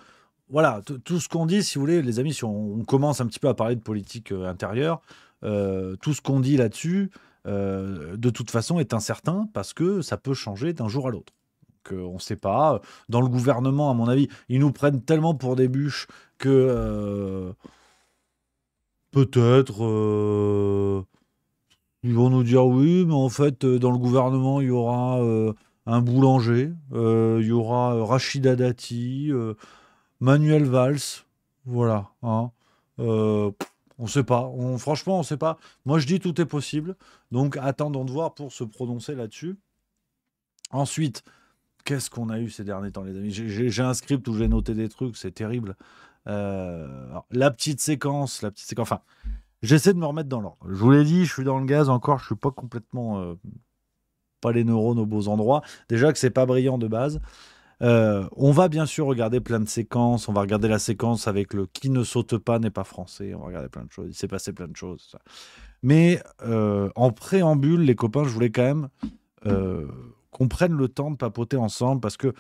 voilà, tout ce qu'on dit, si vous voulez, les amis, si on commence un petit peu à parler de politique intérieure, tout ce qu'on dit là-dessus, de toute façon, est incertain parce que ça peut changer d'un jour à l'autre. Donc, on ne sait pas. Dans le gouvernement, à mon avis, ils nous prennent tellement pour des bûches que peut-être ils vont nous dire oui, mais en fait, dans le gouvernement, il y aura un boulanger, il y aura Rachida Dati, Manuel Valls, voilà. On sait pas. Franchement, on sait pas. Moi, je dis tout est possible. Donc, attendons de voir pour se prononcer là-dessus. Ensuite, qu'est-ce qu'on a eu ces derniers temps, les amis. J'ai un script où j'ai noté des trucs, c'est terrible. Alors, la petite séquence, enfin, j'essaie de me remettre dans l'ordre. Je vous l'ai dit, je suis dans le gaz encore, je suis pas complètement... pas les neurones aux beaux endroits. Déjà que c'est pas brillant de base. On va bien sûr regarder plein de séquences. On va regarder la séquence avec le qui ne saute pas n'est pas français. On va regarder plein de choses. Il s'est passé plein de choses. Ça. Mais en préambule, les copains, je voulais quand même qu'on prenne le temps de papoter ensemble parce que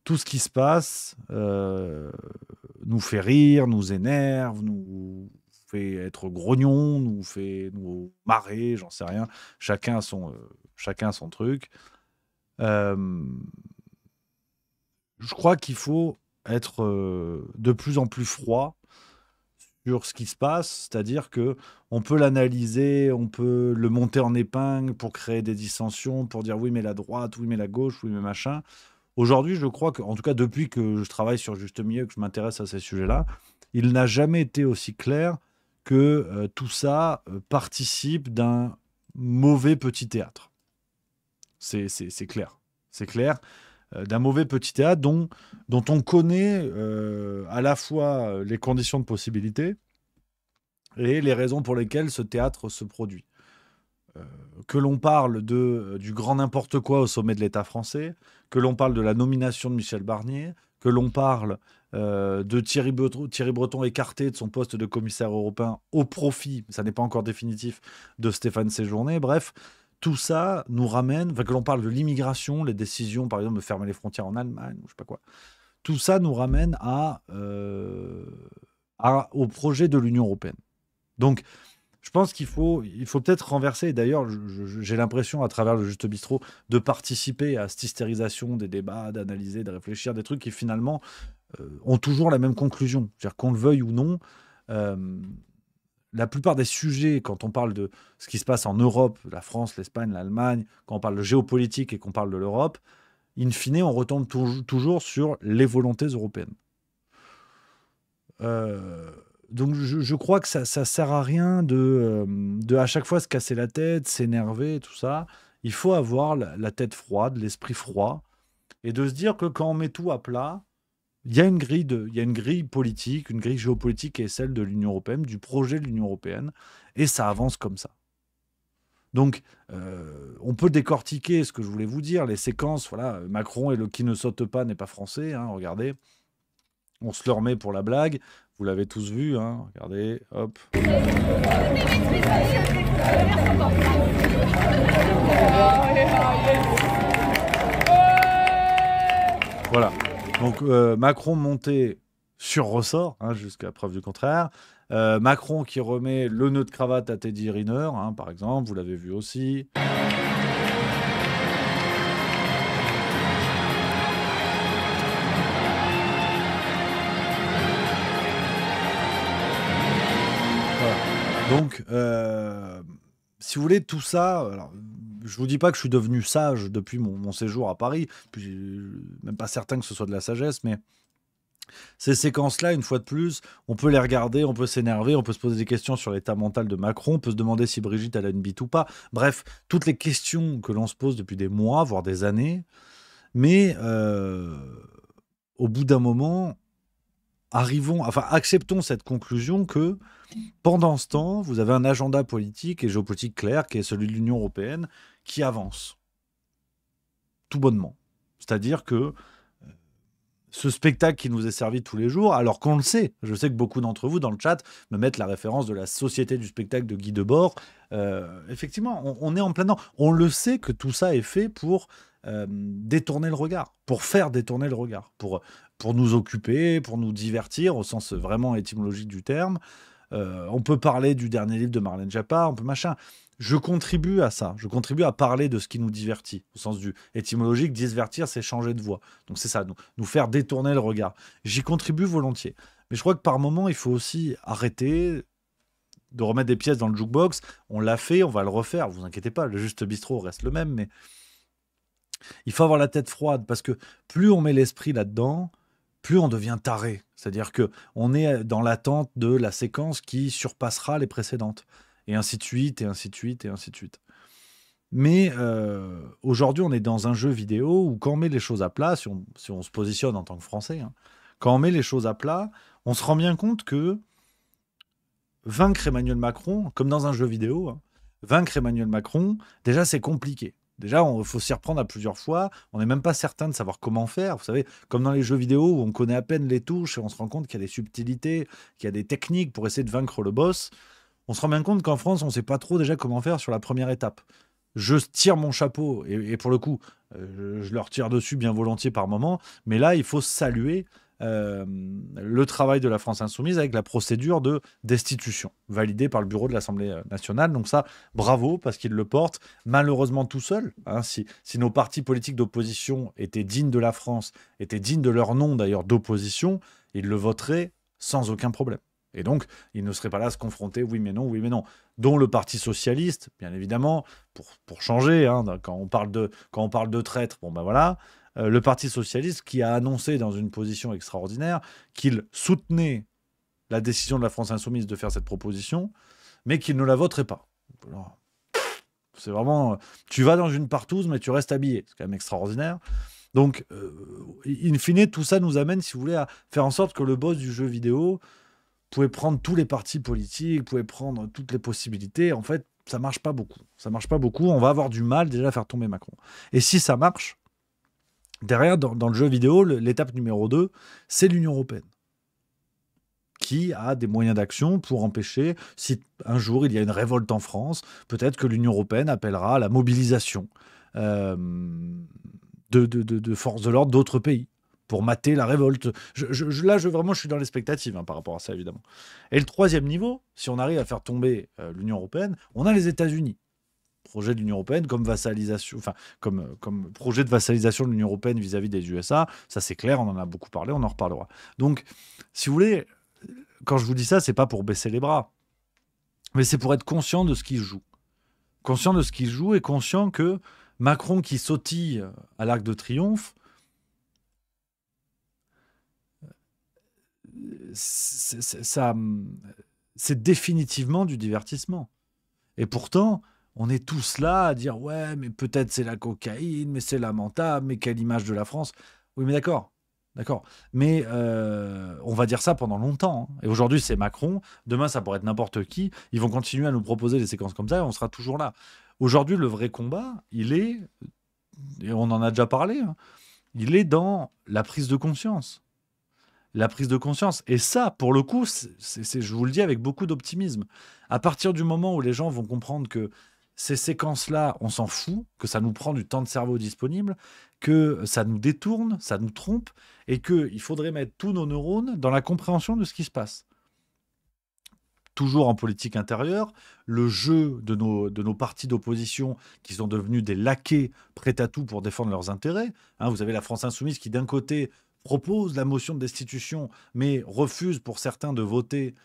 tout ce qui se passe nous fait rire, nous énerve, nous fait être grognon, nous fait nous marrer, j'en sais rien. Chacun a son truc. Je crois qu'il faut être de plus en plus froid sur ce qui se passe, c'est-à-dire que on peut l'analyser, on peut le monter en épingle pour créer des dissensions, pour dire oui mais la droite, oui mais la gauche, oui mais machin. Aujourd'hui, je crois que, en tout cas depuis que je travaille sur Juste Milieu, que je m'intéresse à ces sujets-là, il n'a jamais été aussi clair que tout ça participe d'un mauvais petit théâtre. C'est clair. C'est clair. D'un mauvais petit théâtre dont on connaît à la fois les conditions de possibilité et les raisons pour lesquelles ce théâtre se produit. Que l'on parle du grand n'importe quoi au sommet de l'État français, que l'on parle de la nomination de Michel Barnier, que l'on parle de Thierry Breton écarté de son poste de commissaire européen au profit, ça n'est pas encore définitif, de Stéphane Séjourné, bref... Tout ça nous ramène, que l'on parle de l'immigration, les décisions, par exemple, de fermer les frontières en Allemagne, ou je sais pas quoi. Tout ça nous ramène au projet de l'Union européenne. Donc, je pense qu'il faut peut-être renverser, et d'ailleurs, j'ai l'impression, à travers le Juste Bistrot, de participer à cette hystérisation des débats, d'analyser, de réfléchir, des trucs qui, finalement, ont toujours la même conclusion. C'est-à-dire qu'on le veuille ou non, la plupart des sujets, quand on parle de ce qui se passe en Europe, la France, l'Espagne, l'Allemagne, quand on parle de géopolitique et qu'on parle de l'Europe, in fine, on retombe toujours sur les volontés européennes. Donc je crois que ça sert à rien de à chaque fois se casser la tête, s'énerver, tout ça. Il faut avoir la tête froide, l'esprit froid, et de se dire que quand on met tout à plat, il y a une grille politique, une grille géopolitique qui est celle de l'Union européenne, du projet de l'Union européenne, et ça avance comme ça. Donc, on peut décortiquer ce que je voulais vous dire, les séquences, voilà, Macron et le qui ne saute pas n'est pas français, hein, regardez, on se le remet pour la blague, vous l'avez tous vu, hein, regardez, hop. Voilà. Donc Macron monté sur ressort, hein, jusqu'à preuve du contraire. Macron qui remet le nœud de cravate à Teddy Riner, hein, par exemple, vous l'avez vu aussi. Voilà. Donc, si vous voulez, tout ça... Alors, je vous dis pas que je suis devenu sage depuis mon séjour à Paris, puis même pas certain que ce soit de la sagesse, mais ces séquences-là, une fois de plus, on peut les regarder, on peut s'énerver, on peut se poser des questions sur l'état mental de Macron, on peut se demander si Brigitte a une bite ou pas. Bref, toutes les questions que l'on se pose depuis des mois, voire des années, mais au bout d'un moment, acceptons cette conclusion que pendant ce temps, vous avez un agenda politique et géopolitique clair qui est celui de l'Union européenne qui avance. Tout bonnement. C'est-à-dire que ce spectacle qui nous est servi tous les jours, alors qu'on le sait, je sais que beaucoup d'entre vous dans le chat me mettent la référence de la Société du spectacle de Guy Debord. Effectivement, on est en plein dedans. On le sait que tout ça est fait pour détourner le regard, pour faire détourner le regard, pour nous occuper, pour nous divertir, au sens vraiment étymologique du terme. On peut parler du dernier livre de Marlène Schiappa, on peut machin. Je contribue à ça, je contribue à parler de ce qui nous divertit, au sens du étymologique, divertir, c'est changer de voix. Donc c'est ça, nous faire détourner le regard. J'y contribue volontiers. Mais je crois que par moment, il faut aussi arrêter de remettre des pièces dans le jukebox. On l'a fait, on va le refaire, vous inquiétez pas, le Juste Bistrot reste le même, mais il faut avoir la tête froide, parce que plus on met l'esprit là-dedans, plus on devient taré. C'est-à-dire qu'on est dans l'attente de la séquence qui surpassera les précédentes. Et ainsi de suite, et ainsi de suite, et ainsi de suite. Mais aujourd'hui, on est dans un jeu vidéo où quand on met les choses à plat, si on se positionne en tant que Français, hein, quand on met les choses à plat, on se rend bien compte que vaincre Emmanuel Macron, comme dans un jeu vidéo, hein, vaincre Emmanuel Macron, déjà c'est compliqué. Déjà, il faut s'y reprendre à plusieurs fois. On n'est même pas certain de savoir comment faire. Vous savez, comme dans les jeux vidéo où on connaît à peine les touches et on se rend compte qu'il y a des subtilités, qu'il y a des techniques pour essayer de vaincre le boss. On se rend bien compte qu'en France, on ne sait pas trop déjà comment faire sur la première étape. Je tire mon chapeau, et pour le coup, je leur tire dessus bien volontiers par moment, mais là, il faut saluer le travail de la France Insoumise avec la procédure de destitution, validée par le bureau de l'Assemblée nationale. Donc ça, bravo, parce qu'ils le portent malheureusement tout seuls. Hein, si nos partis politiques d'opposition étaient dignes de la France, étaient dignes de leur nom d'ailleurs d'opposition, ils le voteraient sans aucun problème. Et donc, ils ne seraient pas là à se confronter, oui mais non, dont le Parti Socialiste, bien évidemment, pour changer, hein, quand on parle de traître, bon ben voilà, le Parti Socialiste qui a annoncé dans une position extraordinaire qu'il soutenait la décision de la France Insoumise de faire cette proposition, mais qu'il ne la voterait pas. Alors, c'est vraiment, tu vas dans une partouze, mais tu restes habillé, c'est quand même extraordinaire. Donc, in fine, tout ça nous amène, si vous voulez, à faire en sorte que le boss du jeu vidéo pouvait prendre tous les partis politiques, pouvait prendre toutes les possibilités. En fait, ça marche pas beaucoup. Ça marche pas beaucoup. On va avoir du mal déjà à faire tomber Macron. Et si ça marche, derrière, dans le jeu vidéo, l'étape numéro 2, c'est l'Union européenne, qui a des moyens d'action pour empêcher, si un jour il y a une révolte en France, peut-être que l'Union européenne appellera à la mobilisation de forces de l'ordre d'autres pays pour mater la révolte. Là, je suis dans l'expectative par rapport à ça, évidemment. Et le troisième niveau, si on arrive à faire tomber l'Union européenne, on a les États-Unis. Projet de l'Union européenne comme vassalisation, enfin comme projet de vassalisation de l'Union européenne vis-à-vis des USA, ça c'est clair, on en a beaucoup parlé, on en reparlera. Donc, si vous voulez, quand je vous dis ça, c'est pas pour baisser les bras, mais c'est pour être conscient de ce qu'il joue. Conscient de ce qu'il joue et conscient que Macron qui sautille à l'Arc de Triomphe, c'est définitivement du divertissement. Et pourtant, on est tous là à dire « Ouais, mais peut-être c'est la cocaïne, mais c'est lamentable, mais quelle image de la France ?» Oui, mais d'accord. Mais on va dire ça pendant longtemps. Hein. Et aujourd'hui, c'est Macron. Demain, ça pourrait être n'importe qui. Ils vont continuer à nous proposer des séquences comme ça et on sera toujours là. Aujourd'hui, le vrai combat, il est, et on en a déjà parlé, hein, il est dans la prise de conscience. La prise de conscience. Et ça, pour le coup, je vous le dis avec beaucoup d'optimisme. À partir du moment où les gens vont comprendre que ces séquences-là, on s'en fout, que ça nous prend du temps de cerveau disponible, que ça nous détourne, ça nous trompe, et qu'il faudrait mettre tous nos neurones dans la compréhension de ce qui se passe. Toujours en politique intérieure, le jeu de nos partis d'opposition qui sont devenus des laquais prêts à tout pour défendre leurs intérêts. Hein, vous avez la France Insoumise qui, d'un côté, propose la motion de destitution, mais refuse pour certains de voter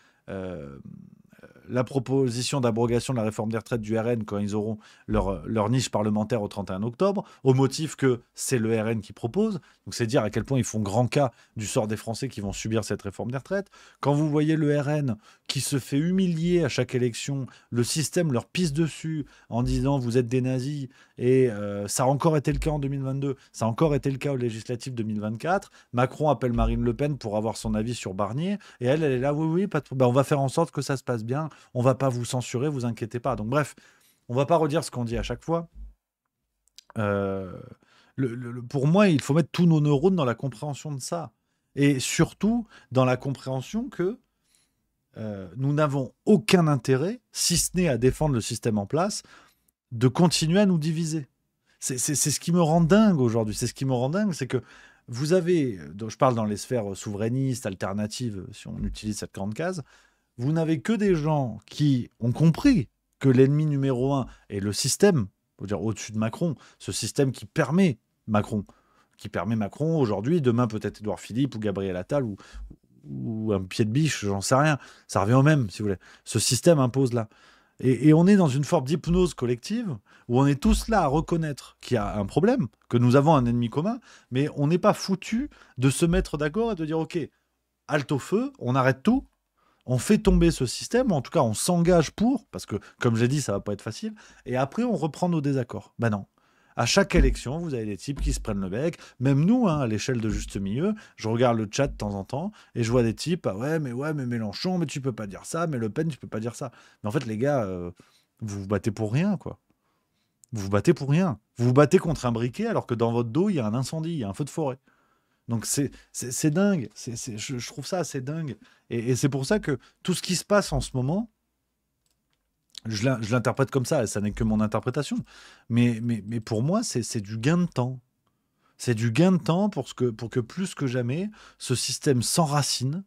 la proposition d'abrogation de la réforme des retraites du RN quand ils auront leur niche parlementaire au 31 octobre, au motif que c'est le RN qui propose. Donc c'est dire à quel point ils font grand cas du sort des Français qui vont subir cette réforme des retraites. Quand vous voyez le RN qui se fait humilier à chaque élection, le système leur pisse dessus en disant vous êtes des nazis, et ça a encore été le cas en 2022, ça a encore été le cas aux législatives 2024. Macron appelle Marine Le Pen pour avoir son avis sur Barnier, et elle est là, oui, pas de... on va faire en sorte que ça se passe bien, on va pas vous censurer, vous inquiétez pas. Donc bref, on va pas redire ce qu'on dit à chaque fois. Pour moi, il faut mettre tous nos neurones dans la compréhension de ça. Et surtout, dans la compréhension que nous n'avons aucun intérêt, si ce n'est à défendre le système en place, de continuer à nous diviser. C'est ce qui me rend dingue aujourd'hui. C'est ce qui me rend dingue, c'est que vous avez, je parle dans les sphères souverainistes, alternatives, si on utilise cette grande case, vous n'avez que des gens qui ont compris que l'ennemi numéro 1 est le système, dire au-dessus de Macron, ce système qui permet Macron aujourd'hui, demain peut-être Édouard Philippe ou Gabriel Attal ou un pied de biche, j'en sais rien. Ça revient au même, si vous voulez. Ce système impose là. Et on est dans une forme d'hypnose collective où on est tous là à reconnaître qu'il y a un problème, que nous avons un ennemi commun, mais on n'est pas foutu de se mettre d'accord et de dire « Ok, halte au feu, on arrête tout, on fait tomber ce système, ou en tout cas on s'engage pour, parce que comme j'ai dit, ça va pas être facile, et après on reprend nos désaccords. Ben non. À chaque élection, vous avez des types qui se prennent le bec. Même nous, à l'échelle de Juste Milieu, je regarde le chat de temps en temps et je vois des types, ah ouais, mais Mélenchon, mais tu peux pas dire ça, mais Le Pen, tu peux pas dire ça. Mais en fait, les gars, vous vous battez pour rien, quoi. Vous vous battez pour rien. Vous vous battez contre un briquet alors que dans votre dos, il y a un incendie, il y a un feu de forêt. Donc c'est dingue. Je trouve ça assez dingue. Et c'est pour ça que tout ce qui se passe en ce moment, je l'interprète comme ça n'est que mon interprétation. Mais pour moi, c'est du gain de temps. C'est du gain de temps pour que plus que jamais, ce système s'enracine,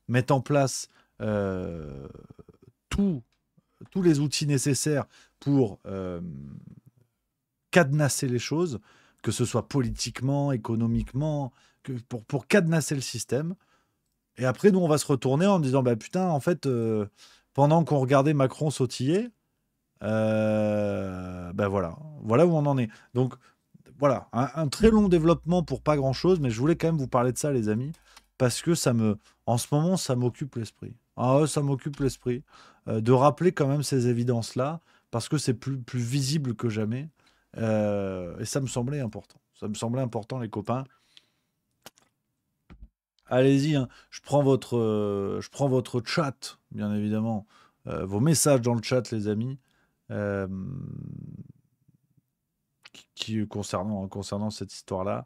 mette en place tous les outils nécessaires pour cadenasser les choses, que ce soit politiquement, économiquement, pour cadenasser le système. Et après, nous, on va se retourner en disant, bah putain, en fait, pendant qu'on regardait Macron sautiller, ben voilà où on en est. Donc, voilà, un très long développement pour pas grand-chose, mais je voulais quand même vous parler de ça, les amis, parce que en ce moment, ça m'occupe l'esprit. Ah ouais, ça m'occupe l'esprit de rappeler quand même ces évidences-là, parce que c'est plus visible que jamais. Et ça me semblait important. Ça me semblait important, les copains. Allez-y, hein. Je prends votre chat, bien évidemment. Vos messages dans le chat, les amis. Concernant cette histoire-là.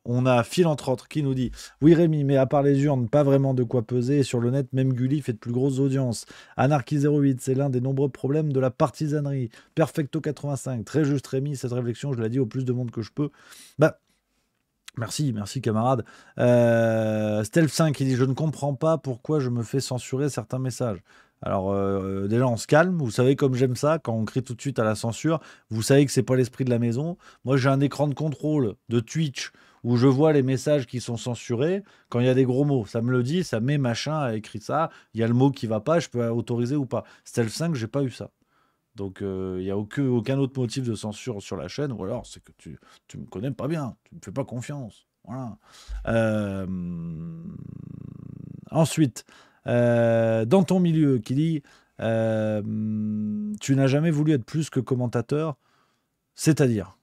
On a Phil, entre autres, qui nous dit « Oui, Rémi, mais à part les urnes, pas vraiment de quoi peser. Et sur le net, même Gulli fait de plus grosses audiences. Anarchy08, c'est l'un des nombreux problèmes de la partisanerie. Perfecto85, très juste, Rémi, cette réflexion, je l'ai dit au plus de monde que je peux. » Bah, merci camarade. Stealth5 qui dit « Je ne comprends pas pourquoi je me fais censurer certains messages. » Alors déjà on se calme, vous savez comme j'aime ça, quand on crie tout de suite à la censure, vous savez que c'est pas l'esprit de la maison. Moi j'ai un écran de contrôle de Twitch où je vois les messages qui sont censurés, quand il y a des gros mots, ça me le dit, ça met machin a écrit ça, il y a le mot qui va pas, je peux autoriser ou pas. Stealth5, j'ai pas eu ça. Donc il n'y a aucun autre motif de censure sur la chaîne, ou alors c'est que tu me connais pas bien, tu me fais pas confiance. Voilà. Ensuite, dans ton milieu, qui dit tu n'as jamais voulu être plus que commentateur, c'est-à-dire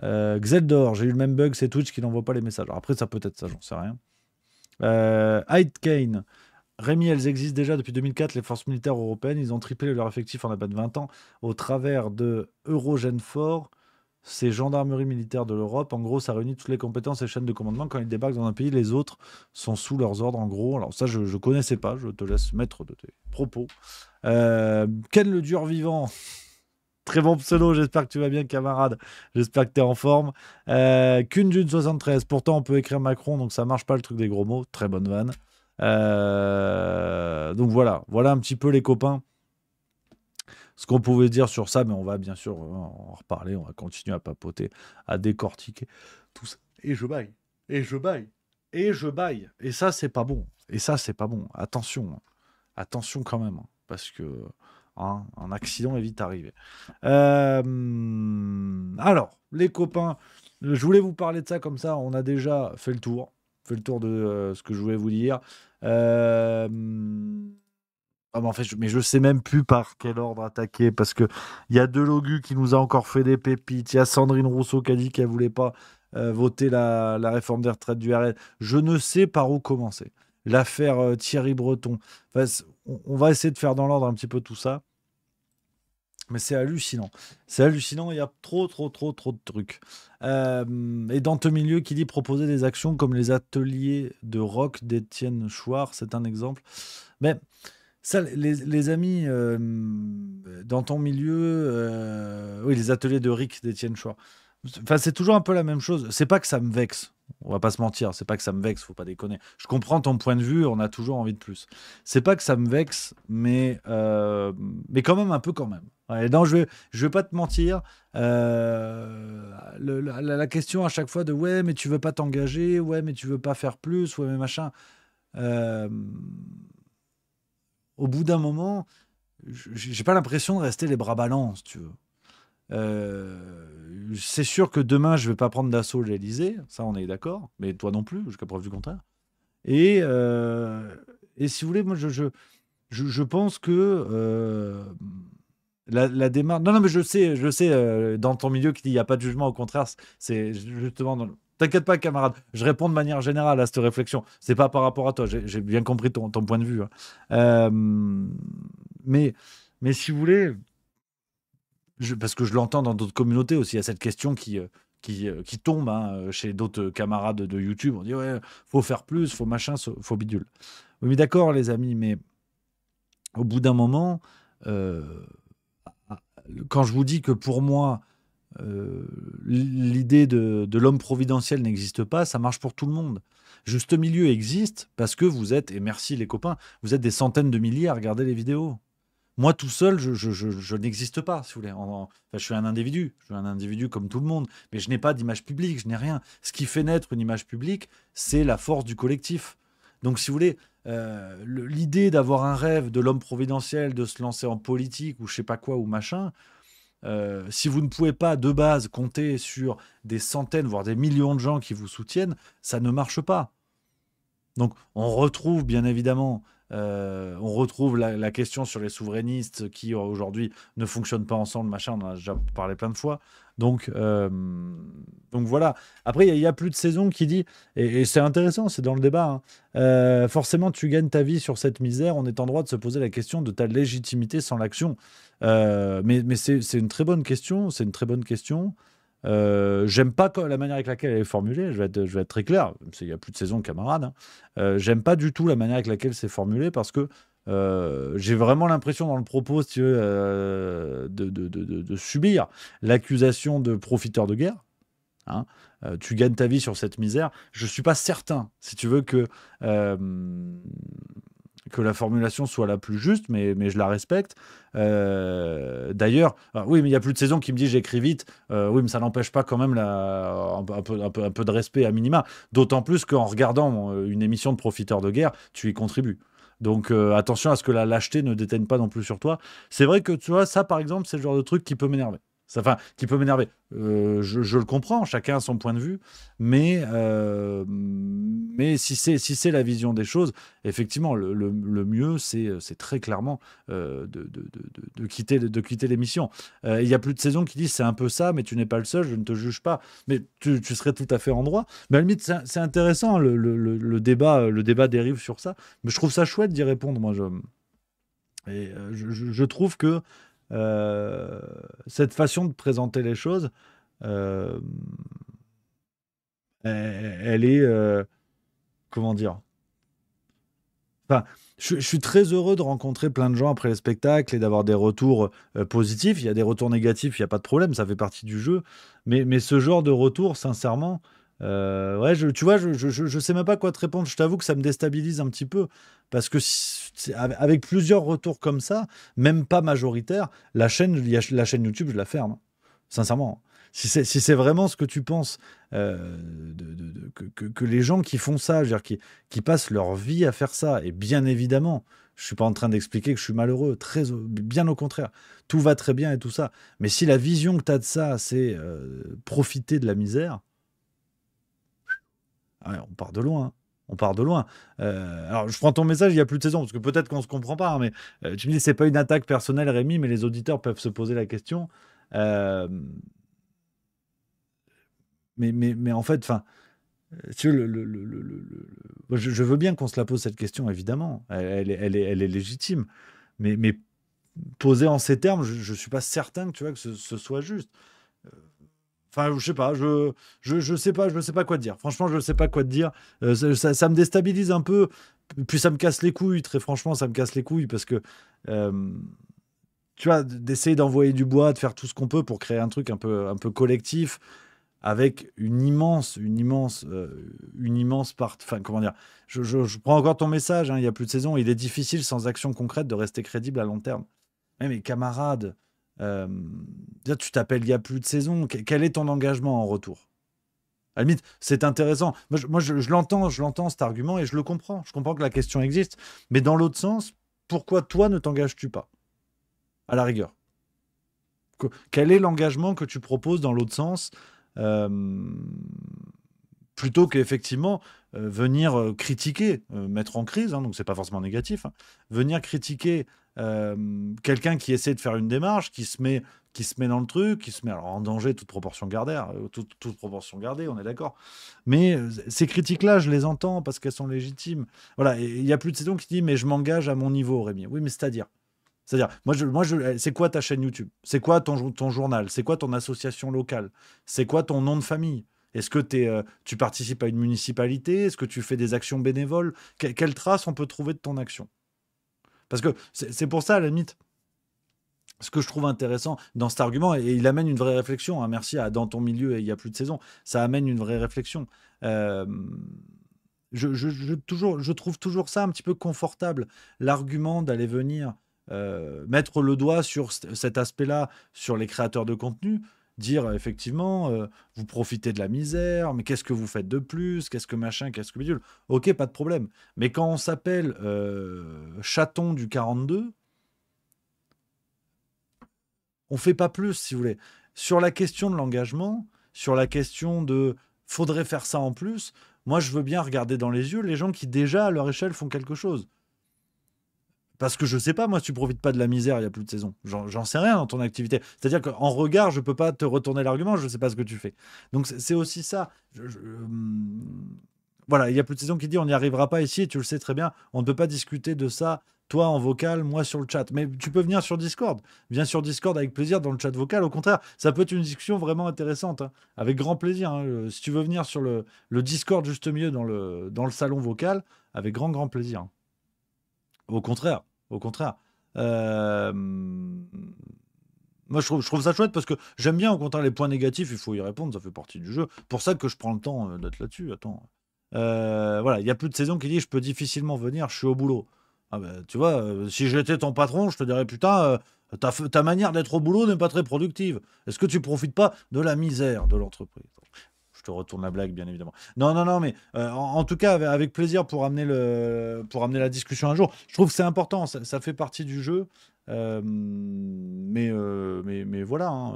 Xeldor, j'ai eu le même bug, c'est Twitch qui n'envoie pas les messages. Alors après, ça peut être ça, j'en sais rien. Hyde Kane, Rémi, elles existent déjà depuis 2004, les forces militaires européennes. Ils ont triplé leur effectif en à peine 20 ans au travers de Eurogenfor, ces gendarmeries militaires de l'Europe. En gros, ça réunit toutes les compétences et chaînes de commandement. Quand ils débarquent dans un pays, les autres sont sous leurs ordres, en gros. Alors ça, je ne connaissais pas. Je te laisse mettre de tes propos. Ken le dur vivant. Très bon pseudo, j'espère que tu vas bien, camarade. J'espère que tu es en forme. Kunjun73. Pourtant, on peut écrire Macron, donc ça marche pas le truc des gros mots. Très bonne vanne. Donc voilà un petit peu les copains ce qu'on pouvait dire sur ça, mais on va bien sûr en reparler, on va continuer à papoter, à décortiquer tout ça. Et je baille, et ça c'est pas bon, attention quand même, parce que un accident est vite arrivé. Alors les copains, je voulais vous parler de ça comme ça, on a déjà fait le tour de ce que je voulais vous dire. En fait, je sais même plus par quel ordre attaquer, parce que il y a Delogu qui nous a encore fait des pépites, il y a Sandrine Rousseau qui a dit qu'elle voulait pas voter la réforme des retraites du RN. Je ne sais par où commencer. L'affaire Thierry Breton. Enfin, on va essayer de faire dans l'ordre un petit peu tout ça. Mais c'est hallucinant. Il y a trop de trucs. Et dans ton milieu, qui dit proposer des actions comme les ateliers de rock d'Étienne Chouard, c'est un exemple. Mais ça, les amis, dans ton milieu, oui, les ateliers de Rick d'Étienne Chouard. Enfin, c'est toujours un peu la même chose. C'est pas que ça me vexe. On va pas se mentir, c'est pas que ça me vexe, faut pas déconner. Je comprends ton point de vue, on a toujours envie de plus. C'est pas que ça me vexe, mais quand même un peu quand même. Ouais, non, je vais pas te mentir. La question à chaque fois de ouais, mais tu veux pas t'engager, ouais, mais tu veux pas faire plus, ouais, mais machin. Au bout d'un moment, j'ai pas l'impression de rester les bras ballants, si tu veux. C'est sûr que demain, je vais pas prendre d'assaut l'Élysée, ça on est d'accord, mais toi non plus, jusqu'à preuve du contraire. Et, et si vous voulez, moi, je pense que la démarche. Non, non, mais je sais dans ton milieu qu'il n'y a pas de jugement, au contraire, c'est justement. T'inquiète pas, camarade, je réponds de manière générale à cette réflexion. C'est pas par rapport à toi, j'ai bien compris ton point de vue, hein. Euh, mais, mais si vous voulez, parce que je l'entends dans d'autres communautés aussi, il y a cette question qui tombe, hein, chez d'autres camarades de YouTube. On dit, ouais, faut faire plus, faut machin, faut bidule. Oui, mais d'accord, les amis, mais au bout d'un moment, euh, quand je vous dis que pour moi, l'idée de l'homme providentiel n'existe pas, ça marche pour tout le monde. Juste milieu existe parce que vous êtes, et merci les copains, vous êtes des centaines de milliers à regarder les vidéos. Moi, tout seul, je n'existe pas, si vous voulez. Enfin, je suis un individu. Je suis un individu comme tout le monde. Mais je n'ai pas d'image publique, je n'ai rien. Ce qui fait naître une image publique, c'est la force du collectif. Donc, si vous voulez, l'idée d'avoir un rêve de l'homme providentiel, de se lancer en politique ou je sais pas quoi ou machin, si vous ne pouvez pas de base compter sur des centaines, voire des millions de gens qui vous soutiennent, ça ne marche pas. Donc, on retrouve bien évidemment, on retrouve la question sur les souverainistes qui aujourd'hui ne fonctionnent pas ensemble, machin, on en a déjà parlé plein de fois. Donc voilà. Après, il y a plus de saison qui dit, et c'est intéressant, c'est dans le débat, hein, forcément tu gagnes ta vie sur cette misère, on est en droit de se poser la question de ta légitimité sans l'action. Mais c'est une très bonne question, c'est une très bonne question. J'aime pas la manière avec laquelle elle est formulée, je vais être très clair, il n'y a plus de saison, camarade, hein. J'aime pas du tout la manière avec laquelle c'est formulé parce que j'ai vraiment l'impression dans le propos, si tu veux, de subir l'accusation de profiteur de guerre, hein. Tu gagnes ta vie sur cette misère. Je suis pas certain, si tu veux, euh, que la formulation soit la plus juste, mais je la respecte. D'ailleurs, oui, mais il n'y a plus de saison qui me dit j'écris vite. Oui, mais ça n'empêche pas quand même un peu de respect à minima. D'autant plus qu'en regardant une émission de profiteur de guerre, tu y contribues. Donc attention à ce que la lâcheté ne déteigne pas non plus sur toi. C'est vrai que tu vois, ça par exemple, c'est le genre de truc qui peut m'énerver. Enfin, qui peut m'énerver. Je le comprends, chacun a son point de vue, mais si c'est la vision des choses, effectivement, le mieux, c'est très clairement de quitter l'émission. Il y a plus de saisons qui disent c'est un peu ça, mais tu n'es pas le seul, je ne te juge pas. Mais tu serais tout à fait en droit. Mais à la limite, c'est intéressant, le débat dérive sur ça. Mais je trouve ça chouette d'y répondre, moi. Je trouve que cette façon de présenter les choses, euh, elle est, comment dire? Enfin, je suis très heureux de rencontrer plein de gens après les spectacles et d'avoir des retours positifs. Il y a des retours négatifs, il n'y a pas de problème, ça fait partie du jeu. Mais ce genre de retour, sincèrement, ouais, tu vois, je sais même pas quoi te répondre. Je t'avoue que ça me déstabilise un petit peu. Parce que avec plusieurs retours comme ça, même pas majoritaires, la chaîne YouTube, je la ferme, hein. Sincèrement. Si c'est vraiment ce que tu penses, que les gens qui font ça, je veux dire, qui passent leur vie à faire ça, et bien évidemment, je suis pas en train d'expliquer que je suis malheureux, bien au contraire, tout va très bien et tout ça. Mais si la vision que tu as de ça, c'est profiter de la misère, ouais, on part de loin, hein. On part de loin. Alors, je prends ton message, il n'y a plus de saison, parce que peut-être qu'on ne se comprend pas, hein, mais tu me dis, c'est pas une attaque personnelle, Rémi, mais les auditeurs peuvent se poser la question. Euh, mais en fait, enfin, tu veux, je veux bien qu'on se la pose cette question, évidemment. Elle est légitime. Mais posée en ces termes, je ne suis pas certain que, tu vois, que ce soit juste. Enfin, je sais pas, je sais pas quoi te dire. Franchement, je sais pas quoi te dire. Ça me déstabilise un peu. Puis ça me casse les couilles. Très franchement, ça me casse les couilles parce que euh, tu vois, d'essayer d'envoyer du bois, de faire tout ce qu'on peut pour créer un truc un peu collectif avec une immense part. Enfin, comment dire. Je prends encore ton message, hein, il y a plus de saison. Il est difficile sans action concrète de rester crédible à long terme. Eh, mes camarades. Euh, Déjà, tu t'appelles il y a plus de saison. Quel est ton engagement en retour? À la limite, c'est intéressant. Je l'entends cet argument et je le comprends. Je comprends que la question existe. Mais dans l'autre sens, pourquoi toi ne t'engages-tu pas? À la rigueur. Quel est l'engagement que tu proposes dans l'autre sens? Euh, plutôt qu'effectivement venir critiquer, mettre en crise, hein, donc c'est pas forcément négatif, hein, venir critiquer quelqu'un qui essaie de faire une démarche, qui se met dans le truc, qui se met alors, en danger, toute proportion gardée, toute proportion gardée, on est d'accord. Mais ces critiques-là, je les entends parce qu'elles sont légitimes. Voilà, et il y a plus de saison qui dit, mais je m'engage à mon niveau, Rémi. Oui, mais c'est-à-dire, c'est quoi ta chaîne YouTube? C'est quoi ton journal? C'est quoi ton association locale? C'est quoi ton nom de famille? Est-ce que tu participes à une municipalité? Est-ce que tu fais des actions bénévoles? Quelle trace on peut trouver de ton action? Parce que c'est pour ça, à la limite, ce que je trouve intéressant dans cet argument, et il amène une vraie réflexion, hein, merci à Dans ton milieu et il y a plus de saison, ça amène une vraie réflexion. Euh, je trouve toujours ça un petit peu confortable, l'argument d'aller venir mettre le doigt sur cet aspect-là, sur les créateurs de contenu, dire effectivement, vous profitez de la misère, mais qu'est-ce que vous faites de plus, qu'est-ce que machin, qu'est-ce que bidule. Ok, pas de problème. Mais quand on s'appelle chaton du 42, on fait pas plus, si vous voulez. Sur la question de l'engagement, sur la question de faudrait faire ça en plus, moi je veux bien regarder dans les yeux les gens qui déjà à leur échelle font quelque chose. Parce que je sais pas, moi, si tu profites pas de la misère, il y a plus de saison. J'en sais rien dans ton activité. C'est-à-dire qu'en regard, je peux pas te retourner l'argument, je sais pas ce que tu fais. Donc c'est aussi ça. Voilà, il y a plus de saison qui dit on n'y arrivera pas ici, et tu le sais très bien, on ne peut pas discuter de ça, toi en vocal, moi sur le chat. Mais tu peux venir sur Discord. Viens sur Discord avec plaisir dans le chat vocal. Au contraire, ça peut être une discussion vraiment intéressante, hein, avec grand plaisir, hein. Si tu veux venir sur le Discord juste mieux dans le salon vocal, avec grand plaisir, hein. Au contraire. Au contraire. Moi, je trouve ça chouette parce que j'aime bien, au contraire, les points négatifs, il faut y répondre, ça fait partie du jeu. Pour ça que je prends le temps d'être là-dessus. Attends. Voilà, il y a plus de saison qui dit je peux difficilement venir, je suis au boulot. Ah ben, tu vois, si j'étais ton patron, je te dirais putain, ta manière d'être au boulot n'est pas très productive. Est-ce que tu profites pas de la misère de l'entreprise? Je te retourne la blague, bien évidemment. Non, mais en tout cas, avec plaisir pour amener la discussion un jour. Je trouve que c'est important, ça fait partie du jeu. Mais voilà, hein,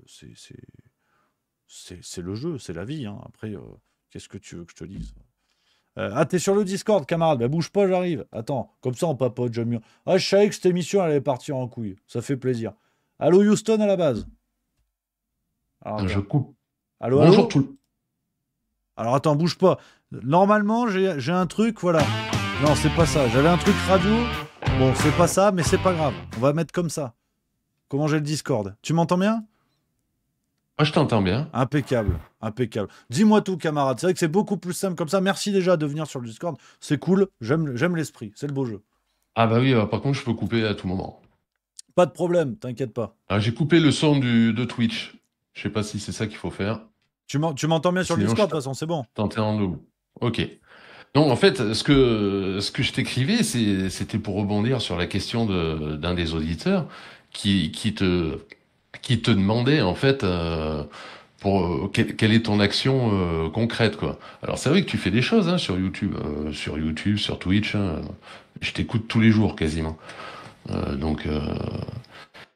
c'est le jeu, c'est la vie, hein. Après, qu'est-ce que tu veux que je te dise? T'es sur le Discord, camarade. Bah, bouge pas, j'arrive. Attends, comme ça, on papote, j'aime mieux. Ah, je savais que cette émission, elle allait partir en couille. Ça fait plaisir. Allô, Houston, à la base. Alors, Je coupe. allô, Bonjour allô. tout le... Alors attends, bouge pas. Normalement, j'ai un truc, voilà. Non, c'est pas ça. J'avais un truc radio. Bon, c'est pas ça, mais c'est pas grave. On va mettre comme ça. Comment j'ai le Discord? Tu m'entends bien? Moi, je t'entends bien. Impeccable, impeccable. Dis-moi tout, camarade. C'est vrai que c'est beaucoup plus simple comme ça. Merci déjà de venir sur le Discord. C'est cool. J'aime l'esprit. C'est le beau jeu. Ah bah oui, par contre, je peux couper à tout moment. Pas de problème, t'inquiète pas. Alors, j'ai coupé le son de Twitch. Je sais pas si c'est ça qu'il faut faire. Tu m'entends bien sur le Sinon, Discord, de toute façon, c'est bon. T'entends en debout. Ok. Non, en fait, ce que je t'écrivais, c'était pour rebondir sur la question d'un des auditeurs qui te demandait, en fait, quelle est ton action concrète, quoi. Alors, c'est vrai que tu fais des choses, hein, sur YouTube, sur Twitch, hein. Je t'écoute tous les jours, quasiment. Donc,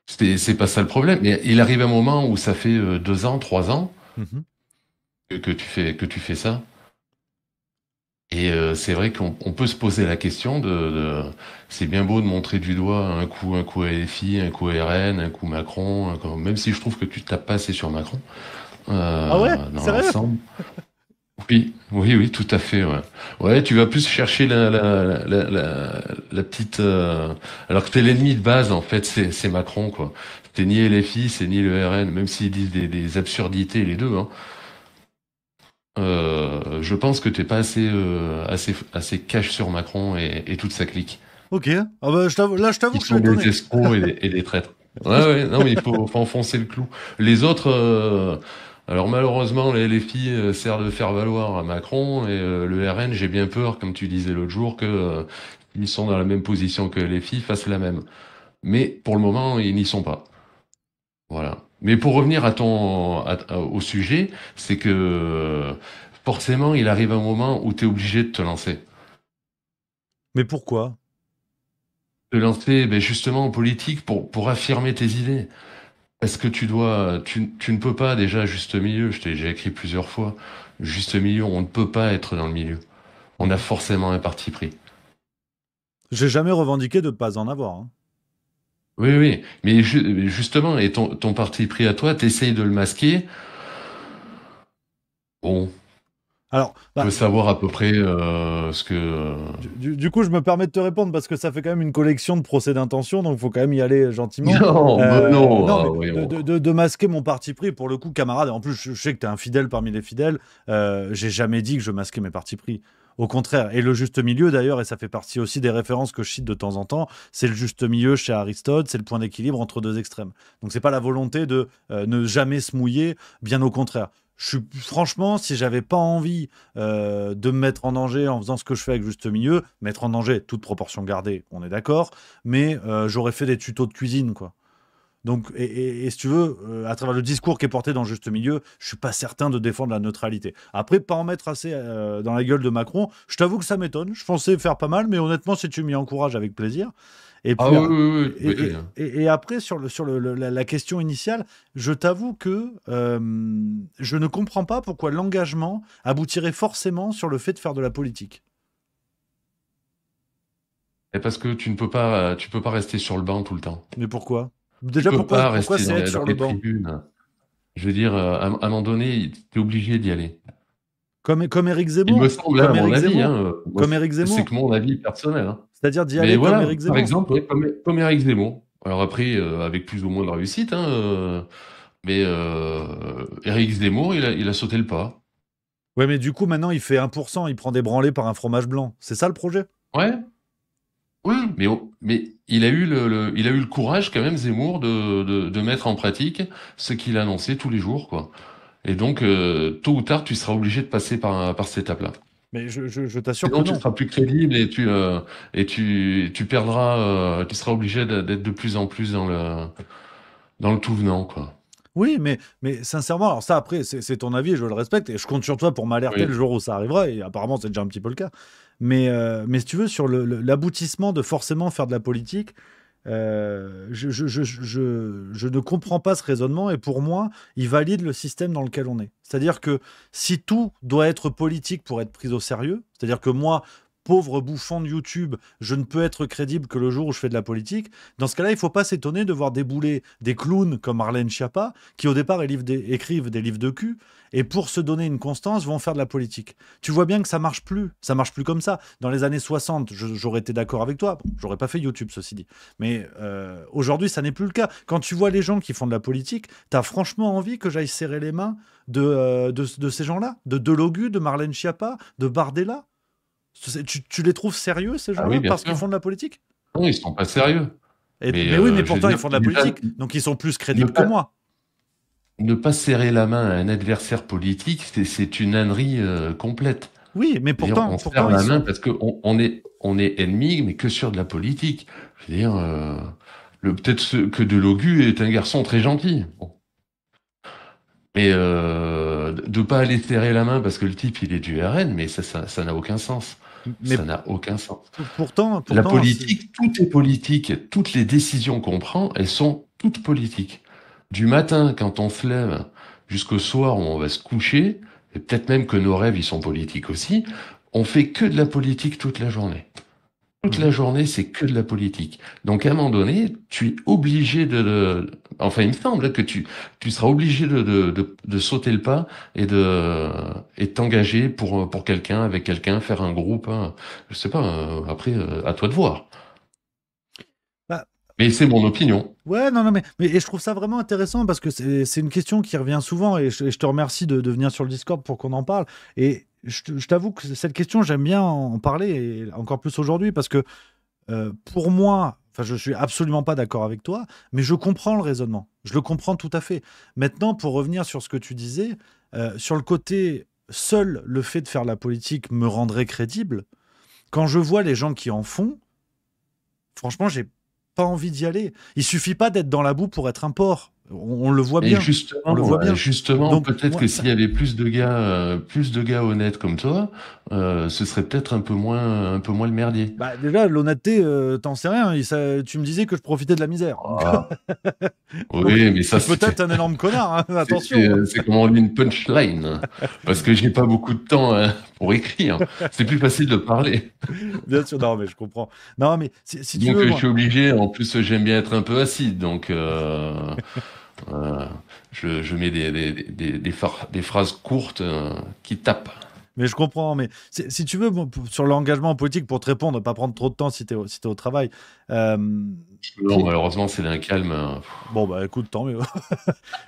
c'est pas ça le problème. Mais il arrive un moment où ça fait 2 ans, 3 ans Mhm. que tu fais ça. Et c'est vrai qu'on peut se poser la question c'est bien beau de montrer du doigt un coup LFI, un coup RN, un coup Macron, même si je trouve que tu tapes pas assez sur Macron Ah ouais? dans Sérieux? l'ensemble. Oui, tout à fait. Ouais, ouais, tu vas plus chercher la petite. Alors que t'es l'ennemi de base, en fait, c'est Macron, quoi. T'es ni LFI, c'est ni le RN, même s'ils disent des absurdités les deux, hein. Je pense que t'es pas assez cash sur Macron et toute sa clique. Ok. Ah bah, je t'avoue Ils que je suis sont des étonné. escrocs et des traîtres. Ouais, non, mais il faut enfoncer le clou. Les autres, alors malheureusement, les LFI servent de faire valoir à Macron et le RN, j'ai bien peur, comme tu disais l'autre jour, que ils sont dans la même position que LFI, fassent la même. Mais pour le moment, ils n'y sont pas. Voilà. Mais pour revenir au sujet, c'est que forcément, il arrive un moment où tu es obligé de te lancer. Mais pourquoi? Te lancer, ben justement en politique pour affirmer tes idées. Est-ce que tu ne peux pas déjà juste milieu, je t'ai déjà écrit plusieurs fois, juste milieu, on ne peut pas être dans le milieu. On a forcément un parti pris. J'ai jamais revendiqué de ne pas en avoir. Hein. Oui, oui, mais justement, et ton parti pris à toi, t'essayes de le masquer. Bon, Alors, on peut savoir à peu près ce que. du coup, je me permets de te répondre parce que ça fait quand même une collection de procès d'intention, donc il faut quand même y aller gentiment. Non, bah non, Non, mais voyons. de masquer mon parti pris, pour le coup, camarade, et en plus, je sais que tu es un fidèle parmi les fidèles, j'ai jamais dit que je masquais mes partis pris. Au contraire, et le juste milieu d'ailleurs, et ça fait partie aussi des références que je cite de temps en temps, c'est le juste milieu chez Aristote, c'est le point d'équilibre entre deux extrêmes. Donc c'est pas la volonté de ne jamais se mouiller, bien au contraire. Franchement, si j'avais pas envie de me mettre en danger en faisant ce que je fais avec juste milieu, mettre en danger, toute proportion gardée, on est d'accord, mais j'aurais fait des tutos de cuisine, quoi. Donc, et si tu veux, à travers le discours qui est porté dans le juste milieu, je suis pas certain de défendre la neutralité. Après, pas en mettre assez dans la gueule de Macron, je t'avoue que ça m'étonne. Je pensais faire pas mal, mais honnêtement, si tu m'y encourages, avec plaisir. Et Ah puis, oui, oui, oui, oui. et après, sur la question initiale, je t'avoue que je ne comprends pas pourquoi l'engagement aboutirait forcément sur le fait de faire de la politique. Et parce que tu peux pas rester sur le banc tout le temps. Mais pourquoi? Tu Déjà, peux pas pourquoi rester c'est être dans sur le les banc? tribunes. Je veux dire, à un moment donné, t'es obligé d'y aller. Comme Éric Il me Zemmour? semble, hein, à Comme mon Éric avis, Zemmour? hein, Comme Éric c'est Zemmour? que mon avis personnel, hein. C'est-à-dire d'y Mais aller comme voilà, Éric par Zemmour? exemple, ouais, comme Éric Zemmour. Alors après, avec plus ou moins de réussite, hein, mais Éric Zemmour, il a sauté le pas. Ouais, mais du coup, maintenant, il fait 1%, il prend des branlées par un fromage blanc. C'est ça le projet? Ouais, oui, mais il a eu le courage quand même, Zemmour, de mettre en pratique ce qu'il annonçait tous les jours, quoi. Et donc, tôt ou tard, tu seras obligé de passer par cette étape-là. Mais je t'assure que Sinon, tu non. seras plus crédible et tu perdras, tu seras obligé d'être de plus en plus dans le tout venant, quoi. Oui, mais sincèrement, alors ça, après, c'est ton avis, je le respecte, et je compte sur toi pour m'alerter le Oui. jour où ça arrivera, et apparemment, c'est déjà un petit peu le cas. Mais si tu veux, sur l'aboutissement de forcément faire de la politique, je ne comprends pas ce raisonnement, et pour moi, il valide le système dans lequel on est. C'est-à-dire que si tout doit être politique pour être pris au sérieux, c'est-à-dire que moi, pauvre bouffon de YouTube, je ne peux être crédible que le jour où je fais de la politique, dans ce cas-là, il ne faut pas s'étonner de voir débouler des clowns comme Marlène Schiappa, qui au départ écrivent des livres de cul, et pour se donner une constance, vont faire de la politique. Tu vois bien que ça marche plus comme ça. Dans les années 60, j'aurais été d'accord avec toi. Bon, j'aurais pas fait YouTube, ceci dit. Mais aujourd'hui, ça n'est plus le cas. Quand tu vois les gens qui font de la politique, t'as franchement envie que j'aille serrer les mains de ces gens-là, de Delogu, de Marlène Schiappa, de Bardella. Tu les trouves sérieux, ces Ah oui, gens-là, bien parce qu'ils sûr. font de la politique? Non, ils sont pas sérieux. Mais Mais oui, mais je veux pourtant, ils dire, font de la politique, donc ils sont plus ne crédibles que pas, moi. ne pas serrer la main à un adversaire politique, c'est une ânnerie complète. Oui, mais Je veux dire, pourtant, on se serre ils la main sont... parce on est ennemis, mais que sur de la politique. Je veux dire, peut-être que Delogu est un garçon très gentil. Bon. Mais de pas aller serrer la main parce que le type il est du RN, mais ça n'a aucun sens. Mais Ça n'a aucun sens. pourtant, La pourtant politique, tout est politique. Toutes les décisions qu'on prend, elles sont toutes politiques. Du matin, quand on se lève, jusqu'au soir où on va se coucher, et peut-être même que nos rêves, ils sont politiques aussi, on fait que de la politique toute la journée. Toute la journée, c'est que de la politique. Donc, à un moment donné, tu es obligé enfin, il me semble là, que tu seras obligé de sauter le pas et de t'engager pour quelqu'un, avec quelqu'un, faire un groupe, hein. Je sais pas, après, à toi de voir. Bah, Mais c'est mon opinion. ouais, non, mais et je trouve ça vraiment intéressant parce que c'est une question qui revient souvent et je te remercie de venir sur le Discord pour qu'on en parle. Et je t'avoue que cette question, j'aime bien en parler et encore plus aujourd'hui parce que pour moi, enfin, je suis absolument pas d'accord avec toi, mais je comprends le raisonnement. Je le comprends tout à fait. Maintenant, pour revenir sur ce que tu disais, sur le côté seul, le fait de faire la politique me rendrait crédible. Quand je vois les gens qui en font, franchement, j'ai pas envie d'y aller. Il suffit pas d'être dans la boue pour être un porc. On le voit Et bien. On le voit bien. justement, Donc, peut-être moi, que s'il y avait plus de gars honnêtes comme toi, ce serait peut-être un peu moins le merdier. bah, déjà, l'honnêteté, t'en sais rien. Tu me disais que je profitais de la misère. Donc, Ah, donc, oui, mais je ça, suis peut-être un énorme connard, hein, attention. c'est comment on dit une punchline. Parce que j'ai pas beaucoup de temps, hein, pour écrire. C'est plus facile de parler. Bien sûr, non, mais je comprends. Non, mais si tu Donc, veux, je moi. suis obligé. En plus, j'aime bien être un peu acide. Donc, je mets des phrases courtes, qui tapent. Mais je comprends, mais si tu veux, bon, sur l'engagement politique, pour te répondre, pas prendre trop de temps si t'es au travail. euh, Non, malheureusement, c'est d'un calme. Bon, bah écoute, tant mieux.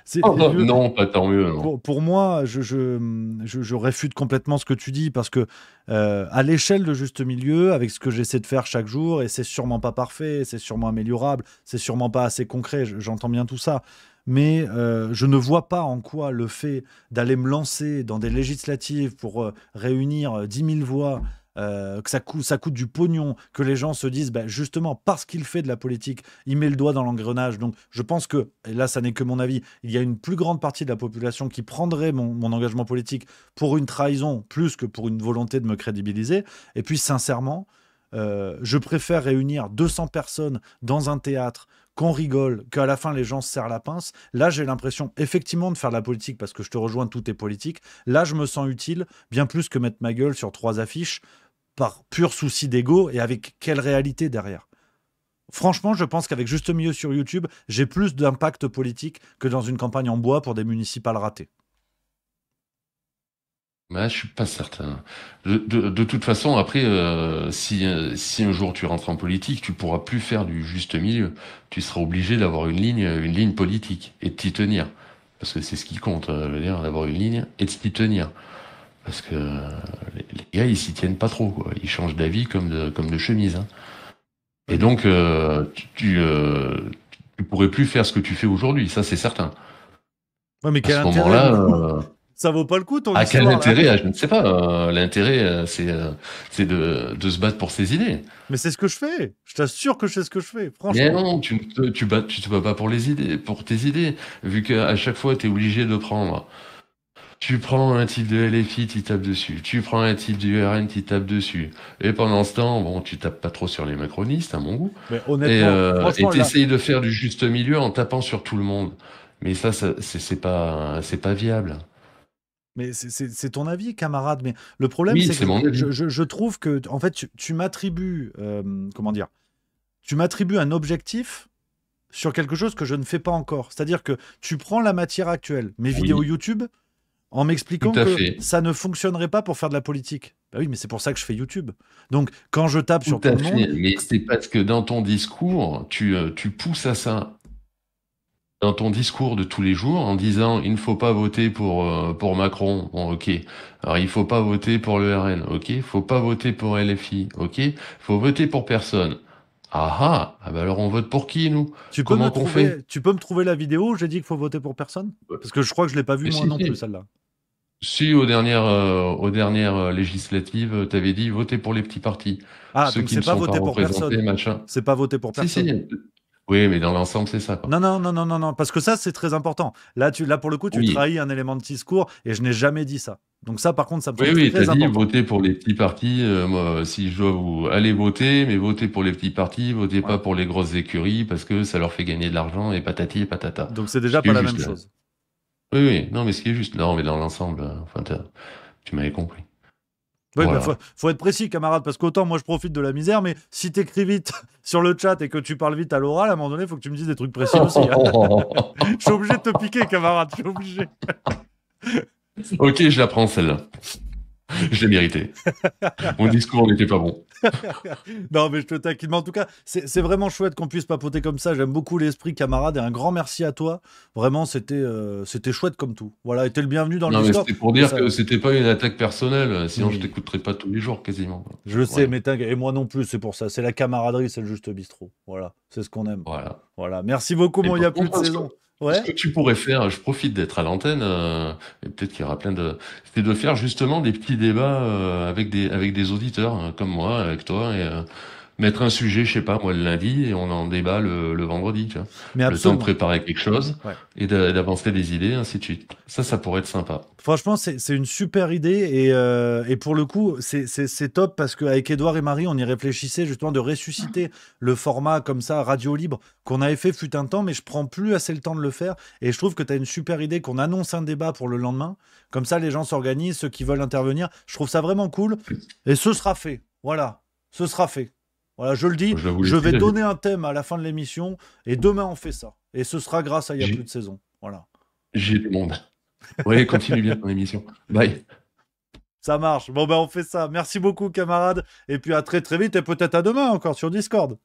Si Oh, tu veux, non, pas tant mieux, non. pour moi, je réfute complètement ce que tu dis parce que à l'échelle de juste milieu, avec ce que j'essaie de faire chaque jour, et c'est sûrement pas parfait, c'est sûrement améliorable, c'est sûrement pas assez concret, j'entends bien tout ça, mais je ne vois pas en quoi le fait d'aller me lancer dans des législatives pour réunir 10 000 voix, que ça coûte du pognon, que les gens se disent, bah, justement, parce qu'il fait de la politique, il met le doigt dans l'engrenage. Donc, je pense que, et là, ça n'est que mon avis, il y a une plus grande partie de la population qui prendrait mon engagement politique pour une trahison plus que pour une volonté de me crédibiliser. Et puis, sincèrement, je préfère réunir 200 personnes dans un théâtre, qu'on rigole, qu'à la fin les gens se serrent la pince. Là, j'ai l'impression effectivement de faire de la politique parce que je te rejoins, tout est politique. Là, je me sens utile, bien plus que mettre ma gueule sur 3 affiches par pur souci d'ego et avec quelle réalité derrière. Franchement, je pense qu'avec Juste Milieu sur YouTube, j'ai plus d'impact politique que dans une campagne en bois pour des municipales ratées. Mais je suis pas certain. De toute façon, après, si un jour tu rentres en politique, tu pourras plus faire du juste milieu. Tu seras obligé d'avoir une ligne politique et de t'y tenir. Parce que c'est ce qui compte, je veux dire, d'avoir une ligne et de s'y tenir. Parce que les gars, ils s'y tiennent pas trop, quoi. Ils changent d'avis comme de chemise, hein. Et donc, tu pourrais plus faire ce que tu fais aujourd'hui, ça c'est certain. Ouais, mais À quel ce intérêt? moment-là, Ça vaut pas le coup ton à quel histoire là? intérêt? Je ne sais pas. L'intérêt, c'est de se battre pour ses idées. Mais c'est ce que je fais. Je t'assure que je sais ce que je fais, Mais franchement. non, tu te bats pas pour les idées, pour tes idées, vu qu'à chaque fois, tu es obligé de prendre. Tu prends un type de LFI, tu tapes dessus. Tu prends un type du RN, tu tapes dessus. Et pendant ce temps, bon, tu tapes pas trop sur les macronistes, à mon goût. Mais Et honnêtement, franchement, là, t'essayes de faire du juste milieu en tapant sur tout le monde. Mais ça c'est pas viable. mais c'est ton avis, camarade. Mais le problème, Oui, c'est c'est que mon avis. je trouve que, en fait, tu m'attribues, comment dire, tu m'attribues un objectif sur quelque chose que je ne fais pas encore. C'est-à-dire que tu prends la matière actuelle, mes vidéos Oui, YouTube, en tout m'expliquant à que fait. ça ne fonctionnerait pas pour faire de la politique. Bah oui, mais c'est pour ça que je fais YouTube. Donc, quand je tape Tout sur tout à le monde, fait. Mais c'est parce que dans ton discours, tu pousses à ça. Dans ton discours de tous les jours, en disant il ne faut pas voter pour Macron, bon, ok. Alors il faut pas voter pour le RN, ok. Faut pas voter pour LFI, ok. Faut voter pour personne. Ah bah alors on vote pour qui, nous? Comment qu'on fait? tu peux me trouver la vidéo où j'ai dit qu'il faut voter pour personne? Parce que je crois que je l'ai pas vue Mais moi si, non plus, si. celle-là. Si, aux dernières législatives, t'avais dit voter pour les petits partis. Ah, Ceux donc qui c'est ne pas sont pas voter pour représentés, personne. machin. C'est pas voter pour Si, personne. si. Oui, mais dans l'ensemble, c'est ça, quoi. Non, non, non, non, non, non, parce que ça, c'est très important. Là, pour le coup, tu Oui. trahis un élément de discours et je n'ai jamais dit ça. Donc ça, par contre, ça me Oui, semble oui, t'as très dit important. voter pour les petits partis. Moi, si je dois vous aller voter, mais votez pour les petits partis, votez pas Voilà. pour les grosses écuries parce que ça leur fait gagner de l'argent et patati et patata. Donc c'est Ce déjà qui pas est la juste même là. chose. Oui, oui, non, mais ce qui est juste, non, mais dans l'ensemble, enfin, tu m'avais compris. Oui, bah, Voilà. faut être précis, camarade, parce qu'autant moi je profite de la misère, mais si t'écris vite sur le chat et que tu parles vite à l'oral, à un moment donné, il faut que tu me dises des trucs précis aussi, hein. Je suis obligé de te piquer, camarade, je suis obligé. Ok, je la prends celle-là. Je l'ai mérité. Mon discours n'était pas bon. Non, mais je te taquine. Mais en tout cas, c'est vraiment chouette qu'on puisse papoter comme ça. J'aime beaucoup l'esprit, camarade, et un grand merci à toi. Vraiment, c'était chouette comme tout. Voilà, et t'es le bienvenu dans le Non, mais Discord. c'était pour Et dire ça, que c'était pas une attaque personnelle, sinon je oui, t'écouterais pas tous les jours quasiment. je le sais, Voilà. mais t'inquiète, et moi non plus, c'est pour ça. C'est la camaraderie, c'est le juste bistrot. Voilà, c'est ce qu'on aime. Voilà. Voilà, merci beaucoup, Et mon il y par a plus de contre, saison. ce Ouais. que tu pourrais faire, je profite d'être à l'antenne, et peut-être qu'il y aura plein de, c'est de faire justement des petits débats avec des auditeurs comme moi, avec toi, et Mettre un sujet, je sais pas, moi, le lundi, et on en débat le vendredi, tu vois. Mais Le temps de absolument. préparer quelque chose Ouais. et d'avancer des idées, ainsi de suite. Ça pourrait être sympa. Franchement, c'est une super idée et pour le coup, c'est top parce qu'avec Édouard et Marie, on y réfléchissait justement de ressusciter le format comme ça, radio libre, qu'on avait fait fut un temps, mais je prends plus assez le temps de le faire. Et je trouve que tu as une super idée qu'on annonce un débat pour le lendemain. Comme ça, les gens s'organisent, ceux qui veulent intervenir. Je trouve ça vraiment cool. Et ce sera fait. Voilà, ce sera fait. Voilà, je le dis, Je vais vous je laisser, vais David. donner un thème à la fin de l'émission et demain on fait ça. Et ce sera grâce à Il y a plus J'ai de saison. Voilà. j'ai du monde. Ouais, continue bien ton émission. Bye. Ça marche. Bon, ben, on fait ça. Merci beaucoup, camarades. Et puis à très très vite et peut-être à demain encore sur Discord.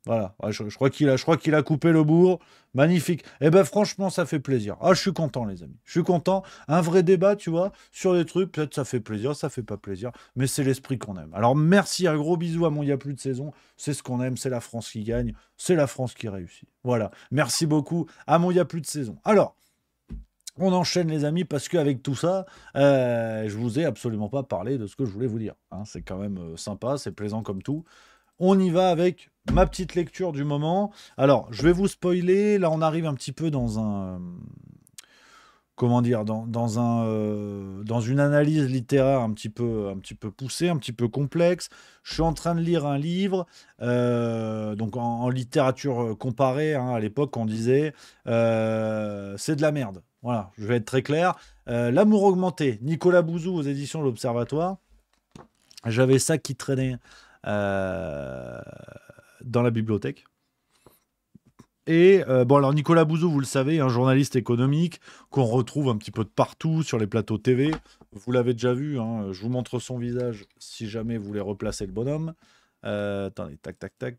Voilà. Ouais, je crois qu'il a coupé le bourg. Magnifique. Eh ben, franchement, ça fait plaisir. Ah, je suis content, les amis. Je suis content. Un vrai débat, tu vois, sur des trucs. Peut-être ça fait plaisir, ça fait pas plaisir. Mais c'est l'esprit qu'on aime. Alors, merci. Un gros bisou à mon Il y a plus de saison. C'est ce qu'on aime. C'est la France qui gagne. C'est la France qui réussit. Voilà. Merci beaucoup à mon Il y a plus de saison. Alors. On enchaîne les amis parce qu'avec tout ça, je vous ai absolument pas parlé de ce que je voulais vous dire. Hein. C'est quand même sympa, c'est plaisant comme tout. On y va avec ma petite lecture du moment. Alors, je vais vous spoiler. Là, on arrive un petit peu dans un... comment dire, dans une analyse littéraire un petit peu poussée, un petit peu complexe. Je suis en train de lire un livre, donc en littérature comparée, hein, à l'époque on disait c'est de la merde. Voilà, je vais être très clair. L'amour augmenté, Nicolas Bouzou aux éditions de l'Observatoire. J'avais ça qui traînait euh, dans la bibliothèque. Et bon, alors Nicolas Bouzou, vous le savez, un journaliste économique qu'on retrouve un petit peu de partout sur les plateaux TV. Vous l'avez déjà vu, hein, je vous montre son visage si jamais vous voulez replacer le bonhomme. Attendez, tac, tac, tac.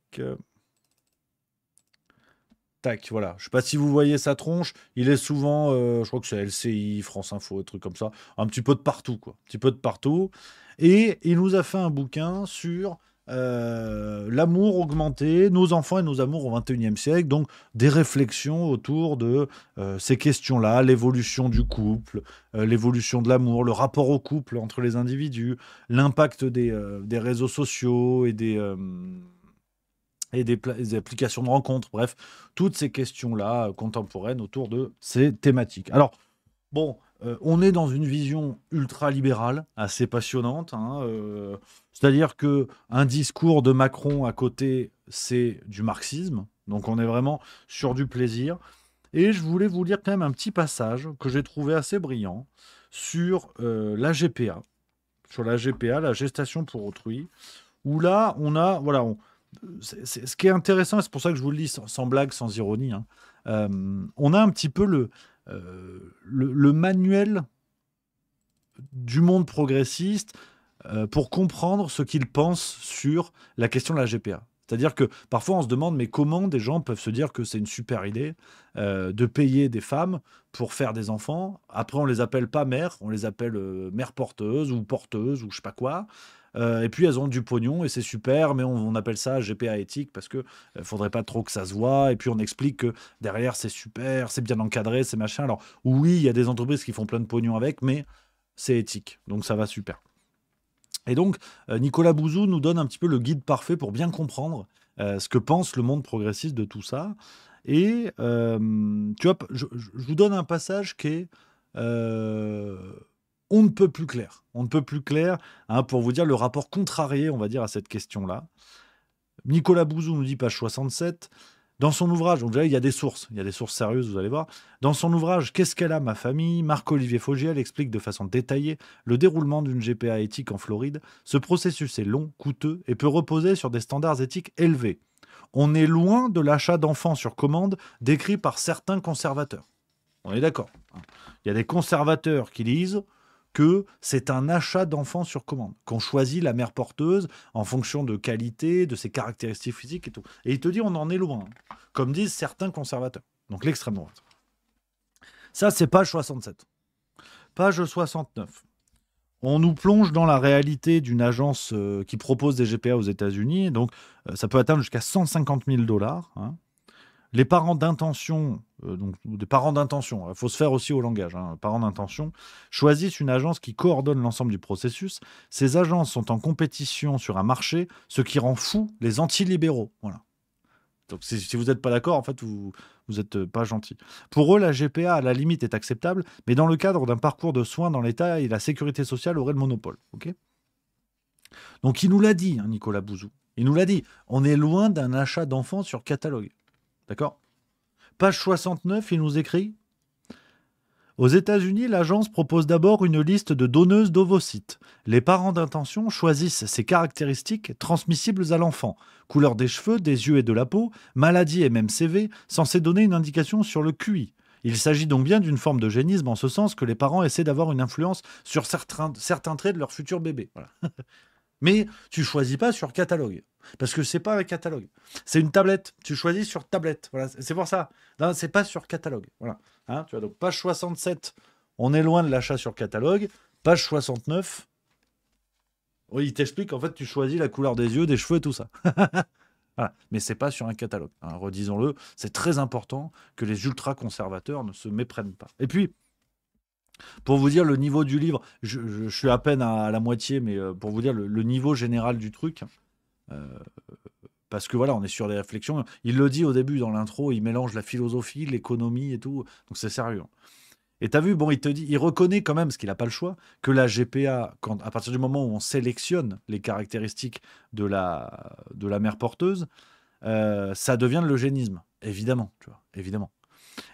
Tac, voilà. Je ne sais pas si vous voyez sa tronche. Il est souvent, je crois que c'est LCI, France Info, des trucs comme ça. Un petit peu de partout, quoi. Un petit peu de partout. Et il nous a fait un bouquin sur l'amour augmenté, nos enfants et nos amours au XXIe siècle. Donc, des réflexions autour de ces questions-là, l'évolution du couple, l'évolution de l'amour, le rapport au couple entre les individus, l'impact des réseaux sociaux et des applications de rencontres, bref, toutes ces questions-là contemporaines autour de ces thématiques. Alors, bon, on est dans une vision ultra-libérale, assez passionnante, hein, c'est-à-dire que un discours de Macron à côté, c'est du marxisme, donc on est vraiment sur du plaisir. Et je voulais vous lire quand même un petit passage que j'ai trouvé assez brillant sur la GPA, la gestation pour autrui, où là, on a, voilà, ce qui est intéressant, et c'est pour ça que je vous le dis sans blague, sans ironie, hein, on a un petit peu le manuel du monde progressiste pour comprendre ce qu'il pense sur la question de la GPA. C'est-à-dire que parfois on se demande mais comment des gens peuvent se dire que c'est une super idée de payer des femmes pour faire des enfants. Après on les appelle pas mères, on les appelle mères porteuses ou je sais pas quoi. Et puis elles ont du pognon et c'est super, mais on appelle ça GPA éthique parce que faudrait pas trop que ça se voit. Et puis on explique que derrière c'est super, c'est bien encadré, c'est machin. Alors oui, il y a des entreprises qui font plein de pognon avec, mais c'est éthique, donc ça va super. Et donc, Nicolas Bouzou nous donne un petit peu le guide parfait pour bien comprendre ce que pense le monde progressiste de tout ça. Et tu vois, je vous donne un passage qui est on ne peut plus clair. On ne peut plus clair, hein, pour vous dire le rapport contrarié, on va dire, à cette question-là. Nicolas Bouzou nous dit, page 67, dans son ouvrage, donc déjà, il y a des sources sérieuses, vous allez voir. Dans son ouvrage Qu'est-ce qu'elle a, ma famille, Marc-Olivier Fogiel explique de façon détaillée le déroulement d'une GPA éthique en Floride. Ce processus est long, coûteux et peut reposer sur des standards éthiques élevés. On est loin de l'achat d'enfants sur commande décrit par certains conservateurs. On est d'accord. Il y a des conservateurs qui disent que c'est un achat d'enfants sur commande, qu'on choisit la mère porteuse en fonction de qualité, de ses caractéristiques physiques et tout. Et il te dit on en est loin, comme disent certains conservateurs. Donc l'extrême droite. Ça, c'est page 67. Page 69. On nous plonge dans la réalité d'une agence qui propose des GPA aux États-Unis. Donc, ça peut atteindre jusqu'à 150 000 $. Hein. Les parents d'intention, donc des parents d'intention, il faut se faire aussi au langage, hein, parents d'intention, choisissent une agence qui coordonne l'ensemble du processus. Ces agences sont en compétition sur un marché, ce qui rend fou les antilibéraux. Voilà. Donc si vous n'êtes pas d'accord, en fait, vous n'êtes pas gentil. Pour eux, la GPA, à la limite, est acceptable, mais dans le cadre d'un parcours de soins dans l'État, et la sécurité sociale aurait le monopole. Ok. Donc il nous l'a dit, hein, Nicolas Bouzou. Il nous l'a dit. On est loin d'un achat d'enfants sur catalogue. D'accord ? Page 69, il nous écrit « Aux États-Unis, l'agence propose d'abord une liste de donneuses d'ovocytes. Les parents d'intention choisissent ces caractéristiques transmissibles à l'enfant. Couleur des cheveux, des yeux et de la peau, maladie et même CV, censés donner une indication sur le QI. Il s'agit donc bien d'une forme d'eugénisme en ce sens que les parents essaient d'avoir une influence sur certains traits de leur futur bébé. Voilà. Mais tu choisis pas sur catalogue. Parce que c'est pas un catalogue. C'est une tablette. Tu choisis sur tablette. Voilà. C'est pour ça. Non, c'est pas sur catalogue. Voilà. Hein, tu vois, donc page 67, on est loin de l'achat sur catalogue. Page 69, oui, il t'explique en fait tu choisis la couleur des yeux, des cheveux et tout ça. Voilà. Mais c'est pas sur un catalogue. Hein, redisons-le, c'est très important que les ultra-conservateurs ne se méprennent pas. Et puis, pour vous dire le niveau du livre, je suis à peine à la moitié, mais pour vous dire le niveau général du truc, parce que voilà, on est sur des réflexions. Il le dit au début dans l'intro, il mélange la philosophie, l'économie et tout, donc c'est sérieux. Et t'as vu, bon, il te dit, il reconnaît quand même, parce qu'il n'a pas le choix, que la GPA, à partir du moment où on sélectionne les caractéristiques de la mère porteuse, ça devient de l'eugénisme, évidemment, tu vois, évidemment.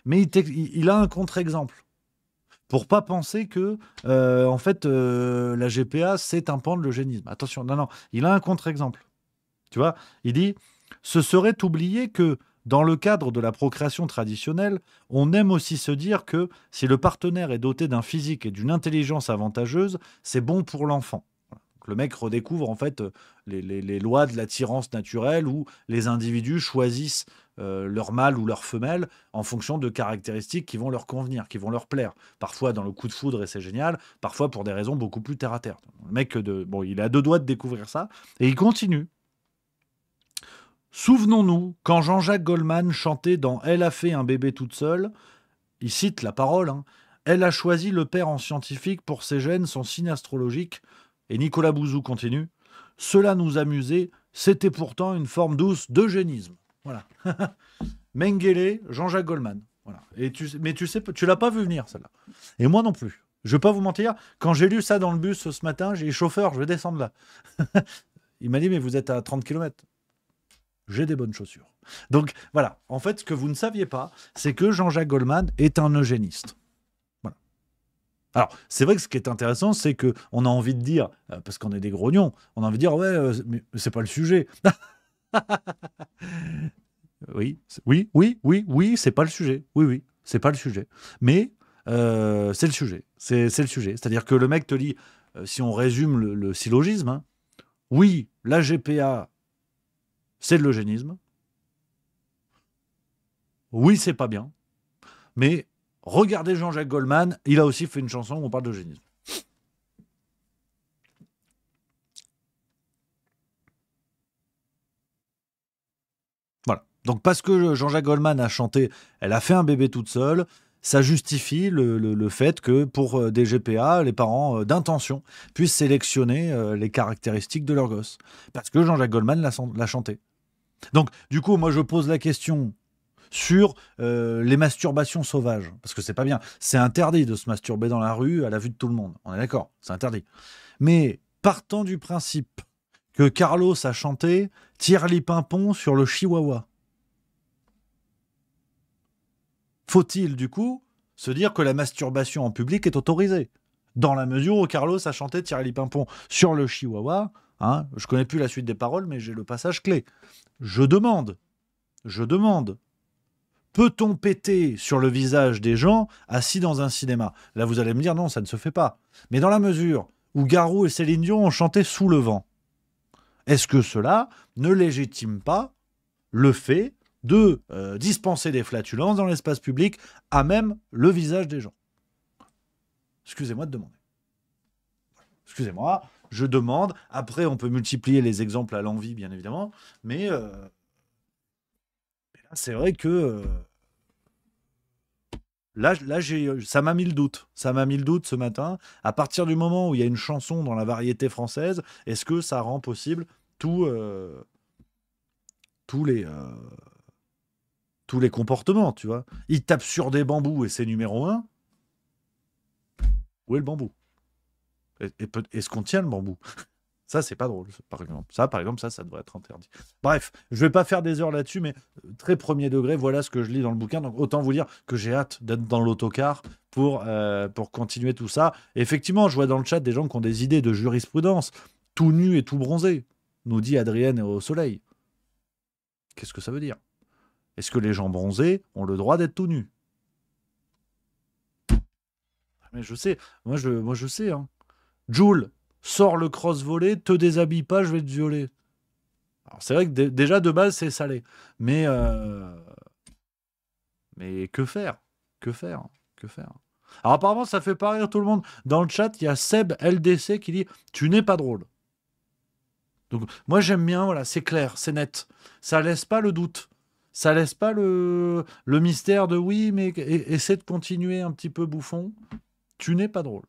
Mais il a un contre-exemple. Pour pas penser que, en fait, la GPA, c'est un pan de l'eugénisme. Attention, non, il a un contre-exemple. Tu vois, il dit « Ce serait oublier que, dans le cadre de la procréation traditionnelle, on aime aussi se dire que, si le partenaire est doté d'un physique et d'une intelligence avantageuse, c'est bon pour l'enfant. » Le mec redécouvre, en fait, les lois de l'attirance naturelle où les individus choisissent leur mâle ou leur femelle en fonction de caractéristiques qui vont leur convenir, qui vont leur plaire. Parfois dans le coup de foudre et c'est génial, parfois pour des raisons beaucoup plus terre à terre. Le mec, il a 2 doigts de découvrir ça et il continue. Souvenons-nous, quand Jean-Jacques Goldman chantait dans « Elle a fait un bébé toute seule », il cite la parole, hein, « Elle a choisi le père en scientifique pour ses gènes, son signe astrologique ». Et Nicolas Bouzou continue, « Cela nous amusait, c'était pourtant une forme douce d'eugénisme. » Voilà. Mengele, Jean-Jacques Goldman. Voilà. Mais tu sais, tu l'as pas vu venir, celle-là. Et moi non plus. Je vais pas vous mentir, quand j'ai lu ça dans le bus ce matin, j'ai dit « Chauffeur, je vais descendre là. » Il m'a dit « Mais vous êtes à 30 km. » J'ai des bonnes chaussures. Donc voilà, en fait, ce que vous ne saviez pas, c'est que Jean-Jacques Goldman est un eugéniste. Voilà. Alors, c'est vrai que ce qui est intéressant, c'est qu'on a envie de dire, parce qu'on est des grognons, on a envie de dire, ouais, mais c'est pas le sujet. Oui, c'est pas le sujet. Oui, c'est pas le sujet. Mais c'est le sujet. C'est le sujet. C'est-à-dire que le mec te dit, si on résume le syllogisme, hein, oui, la GPA, c'est de l'eugénisme. Oui, c'est pas bien. Mais regardez Jean-Jacques Goldman, il a aussi fait une chanson où on parle d'eugénisme. Voilà. Donc parce que Jean-Jacques Goldman a chanté « Elle a fait un bébé toute seule », ça justifie le fait que pour des GPA, les parents d'intention puissent sélectionner les caractéristiques de leur gosse. Parce que Jean-Jacques Goldman l'a chanté. Donc, du coup, moi, je pose la question sur les masturbations sauvages. Parce que c'est pas bien. C'est interdit de se masturber dans la rue à la vue de tout le monde. On est d'accord, c'est interdit. Mais partant du principe que Carlos a chanté « Tire-li pimpon sur le chihuahua », faut-il, du coup, se dire que la masturbation en public est autorisée ? Dans la mesure où Carlos a chanté « Tire-li pimpon sur le chihuahua », hein, je connais plus la suite des paroles, mais j'ai le passage clé. Je demande, peut-on péter sur le visage des gens assis dans un cinéma ? Là, vous allez me dire, non, ça ne se fait pas. Mais dans la mesure où Garou et Céline Dion ont chanté Sous le vent, est-ce que cela ne légitime pas le fait de dispenser des flatulences dans l'espace public à même le visage des gens ? Excusez-moi de demander. Excusez-moi, je demande. Après, on peut multiplier les exemples à l'envi, bien évidemment. Mais là, c'est vrai que là, ça m'a mis le doute. Ça m'a mis le doute ce matin. À partir du moment où il y a une chanson dans la variété française, est-ce que ça rend possible tous tous les, tous les comportements, tu vois? Il tape sur des bambous et c'est numéro un. Où est le bambou? Est-ce qu'on tient le bambou? Ça, c'est pas drôle, par exemple. Ça, par exemple, ça devrait être interdit. Bref, je vais pas faire des heures là-dessus, mais très premier degré, voilà ce que je lis dans le bouquin. Donc, autant vous dire que j'ai hâte d'être dans l'autocar pour continuer tout ça. Et effectivement, je vois dans le chat des gens qui ont des idées de jurisprudence. Tout nu et tout bronzé, nous dit Adrienne au soleil. Qu'est-ce que ça veut dire? Est-ce que les gens bronzés ont le droit d'être tout nus? Mais je sais, moi je sais. Hein. Jules, sors le cross-volet, te déshabille pas, je vais te violer. Alors c'est vrai que déjà de base c'est salé. Mais que faire? Que faire? Que faire? Alors apparemment ça fait pas rire tout le monde. Dans le chat, il y a Seb LDC qui dit « Tu n'es pas drôle ». Donc moi j'aime bien, voilà, c'est clair, c'est net. Ça laisse pas le doute. Ça laisse pas le mystère de oui, mais essaie de continuer un petit peu bouffon. Tu n'es pas drôle.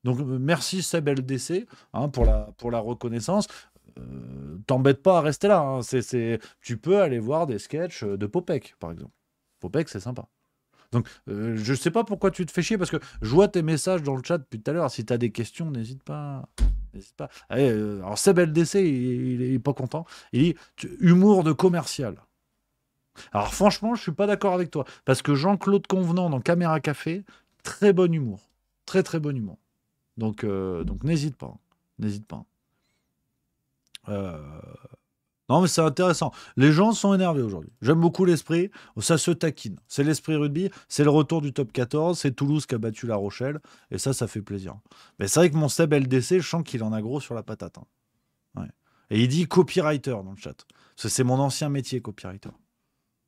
Donc merci Seb LDC hein, pour la reconnaissance. T'embête pas à rester là. Hein. Tu peux aller voir des sketchs de Popek, par exemple. Popek, c'est sympa. Donc je sais pas pourquoi tu te fais chier, parce que je vois tes messages dans le chat depuis tout à l'heure. Si tu as des questions, n'hésite pas. N'hésite pas. Allez, alors Seb LDC, il est pas content. Il dit humour de commercial. Alors franchement, je suis pas d'accord avec toi. Parce que Jean-Claude Convenant dans Caméra Café, très bon humour. Très très bon humour. Donc n'hésite pas. N'hésite pas. Non mais c'est intéressant. Les gens sont énervés aujourd'hui. J'aime beaucoup l'esprit. Ça se taquine. C'est l'esprit rugby. C'est le retour du top 14. C'est Toulouse qui a battu La Rochelle. Et ça fait plaisir. Mais c'est vrai que mon Seb LDC, je sens qu'il en a gros sur la patate. Hein. Ouais. Et il dit copywriter dans le chat. Parce que c'est mon ancien métier, copywriter.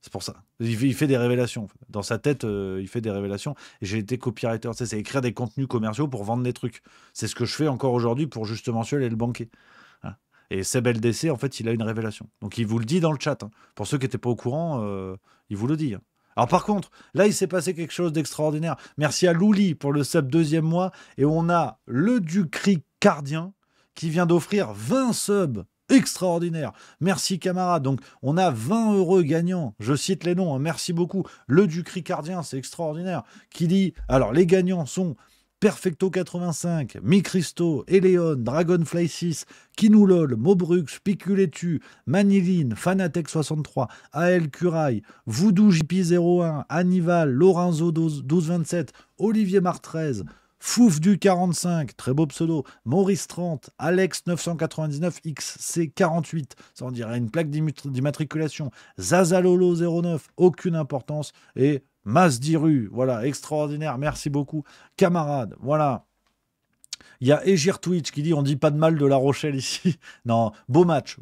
C'est pour ça. Il fait des révélations. Dans sa tête, il fait des révélations. Et j'ai été copywriter. Tu sais, c'est écrire des contenus commerciaux pour vendre des trucs. C'est ce que je fais encore aujourd'hui pour Juste Mensuel et le banquet. Hein. Et Seb LDC, en fait, il a une révélation. Donc, il vous le dit dans le chat. Hein. Pour ceux qui n'étaient pas au courant, il vous le dit. Hein. Alors, par contre, là, il s'est passé quelque chose d'extraordinaire. Merci à Louli pour le sub 2e mois. Et on a le Ducry Cardien qui vient d'offrir 20 subs. Extraordinaire. Merci camarades. Donc on a 20 heureux gagnants. Je cite les noms. Hein. Merci beaucoup. Le Ducry Cardien, c'est extraordinaire. Qui dit, alors les gagnants sont Perfecto 85, Micristo, Eleon, Dragonfly 6, Kinoulol, Mobrux, Piculetu, Maniline, Fanatec 63, AL Curaille, Voodoo JP01, Annival, Lorenzo 1227, Olivier Mar 13, Fouf du 45, très beau pseudo, Maurice 30, Alex 999, XC 48, ça on dirait une plaque d'immatriculation, Zazalolo 09, aucune importance, et Masdiru, voilà, extraordinaire, merci beaucoup, camarades, voilà. Il y a Egir Twitch qui dit on dit pas de mal de La Rochelle ici. Non, beau match,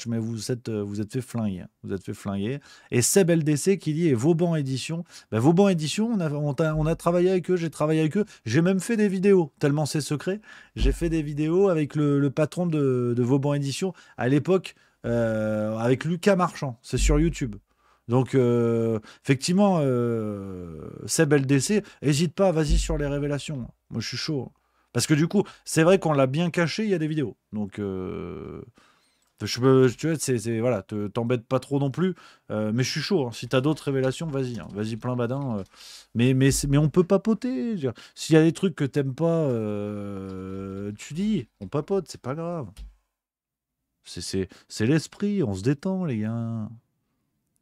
mais vous êtes fait flinguer. Vous êtes fait flinguer. Et Seb LDC qui dit et Vauban Édition. Ben, Vauban Édition, on a travaillé avec eux, j'ai travaillé avec eux. J'ai même fait des vidéos, tellement c'est secret. J'ai fait des vidéos avec le patron de Vauban Édition à l'époque, avec Lucas Marchand. C'est sur YouTube. Donc, effectivement, Seb LDC, n'hésite pas, vas-y sur les révélations. Moi, je suis chaud. Parce que du coup, c'est vrai qu'on l'a bien caché, il y a des vidéos. Donc, tu vois, voilà, t'embête pas trop non plus. Mais je suis chaud. Hein. Si t'as d'autres révélations, vas-y. Hein. Vas-y, plein badin. Mais on peut papoter. S'il y a des trucs que t'aimes pas, tu dis, on papote, c'est pas grave. C'est l'esprit, on se détend, les gars.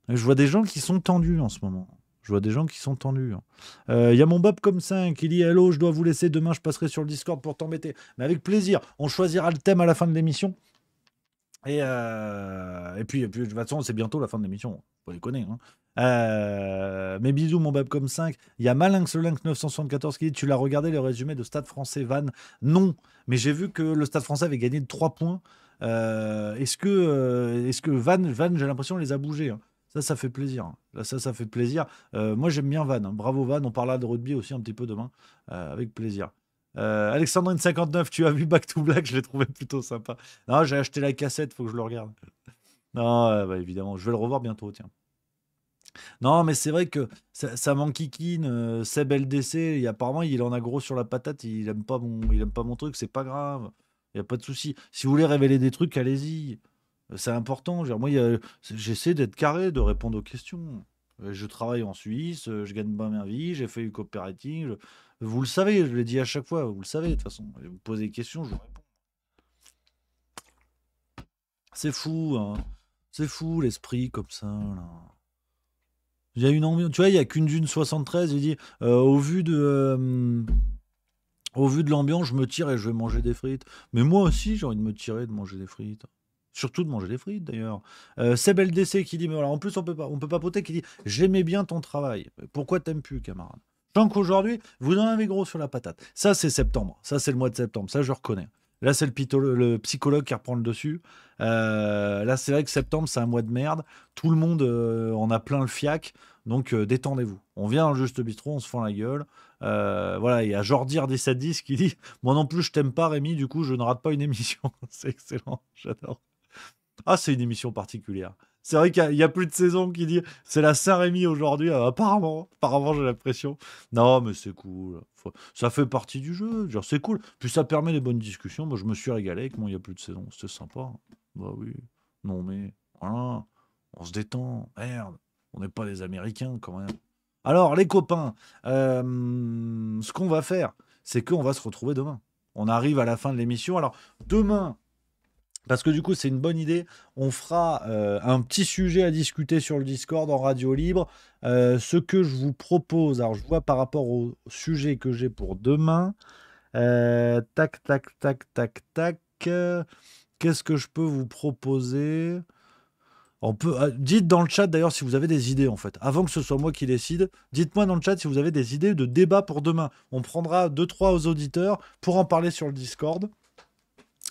Je vois des gens qui sont tendus en ce moment. Il y a mon Bob comme 5 qui dit « Hello, je dois vous laisser. Demain, je passerai sur le Discord pour t'embêter. » Mais avec plaisir. On choisira le thème à la fin de l'émission. Et puis, de toute façon, c'est bientôt la fin de l'émission. Faut les connaître. Hein. Mais bisous, mon Bob comme 5. Il y a Malinx le Lynx 974 qui dit « Tu l'as regardé le résumé de Stade français Vannes ?» Non. Mais j'ai vu que le Stade français avait gagné de 3 points. Est-ce que Vannes, j'ai l'impression, les a bougés. Hein. Ça fait plaisir. Là, ça fait plaisir. Moi, j'aime bien Van. Hein. Bravo Van. On parlera de rugby aussi un petit peu demain. Avec plaisir. Alexandrine59, tu as vu Back to Black? Je l'ai trouvé plutôt sympa. Non, j'ai acheté la cassette. Faut que je le regarde. Non, bah, évidemment. Je vais le revoir bientôt. Tiens. Non, mais c'est vrai que ça m'enquiquine. Seb LDC, apparemment, il en a gros sur la patate. Il aime pas mon truc. C'est pas grave. Il n'y a pas de souci. Si vous voulez révéler des trucs, allez-y. C'est important. Je veux dire, moi, j'essaie d'être carré, de répondre aux questions. Je travaille en Suisse, je gagne pas ma vie, j'ai fait du copywriting. Vous le savez, je l'ai dit à chaque fois. Vous le savez, de toute façon. Vous me posez des questions, je vous réponds. C'est fou, hein. C'est fou, l'esprit comme ça, là. Il y a une ambiance. Tu vois, il n'y a qu'une Dune 73. Il dit au vu de l'ambiance, je me tire et je vais manger des frites. Mais moi aussi, j'ai envie de me tirer et de manger des frites. Surtout de manger des frites, d'ailleurs. Seb LDC qui dit, mais voilà, en plus, on peut papoter, qui dit, j'aimais bien ton travail. Pourquoi t'aimes plus, camarade? Tant qu'aujourd'hui, vous en avez gros sur la patate. Ça, c'est septembre. Ça, c'est le mois de septembre. Ça, je reconnais. Là, c'est le psychologue qui reprend le dessus. Là, c'est vrai que septembre, c'est un mois de merde. Tout le monde en a plein le fiac. Donc, détendez-vous. On vient dans le Juste Bistrot, on se fend la gueule. Voilà, il y a Jordir 1710 qui dit, moi non plus, je t'aime pas, Rémi. Du coup, je ne rate pas une émission. C'est excellent. J'adore. Ah, c'est une émission particulière. C'est vrai qu'il y a plus de saison qui dit c'est la Saint-Rémy aujourd'hui. Apparemment, j'ai l'impression. Non, mais c'est cool. Ça fait partie du jeu. Genre, c'est cool. Puis ça permet des bonnes discussions. Moi, je me suis régalé avec mon il y a plus de saison. C'était sympa. Bah oui. Non, mais voilà. On se détend. Merde. On n'est pas des Américains quand même. Alors, les copains, ce qu'on va faire, c'est qu'on va se retrouver demain. On arrive à la fin de l'émission. Alors, demain. Parce que du coup, c'est une bonne idée. On fera un petit sujet à discuter sur le Discord en radio libre. Ce que je vous propose, alors je vois par rapport au sujet que j'ai pour demain. Tac, tac, tac, tac, tac. Qu'est-ce que je peux vous proposer? Dites dans le chat d'ailleurs si vous avez des idées en fait. Avant que ce soit moi qui décide, dites-moi dans le chat si vous avez des idées de débat pour demain. On prendra 2-3 aux auditeurs pour en parler sur le Discord.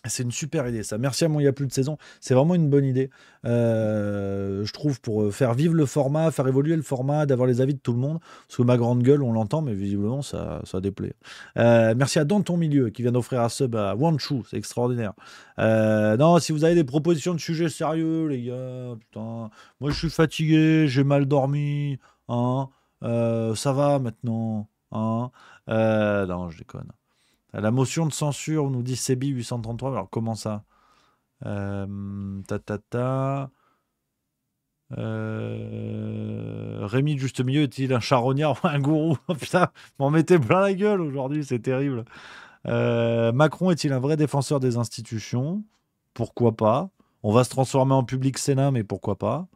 C'est une super idée, ça. Merci à mon Il y a plus de saison. C'est vraiment une bonne idée, je trouve, pour faire vivre le format, faire évoluer le format, d'avoir les avis de tout le monde. Parce que ma grande gueule, on l'entend, mais visiblement, ça déplaît. Merci à Dans ton milieu, qui vient d'offrir un sub à Wanchu. C'est extraordinaire. Non, si vous avez des propositions de sujets sérieux, les gars, putain. Moi, je suis fatigué, j'ai mal dormi. Hein, ça va maintenant. Hein, non, je déconne. La motion de censure, nous dit Sebi 833. Alors, comment ça? Rémi Juste Milieu est-il un charognard ou un gourou? Oh, putain, m'en mettez plein la gueule aujourd'hui, c'est terrible. Macron est-il un vrai défenseur des institutions? Pourquoi pas? On va se transformer en public Sénat, mais pourquoi pas?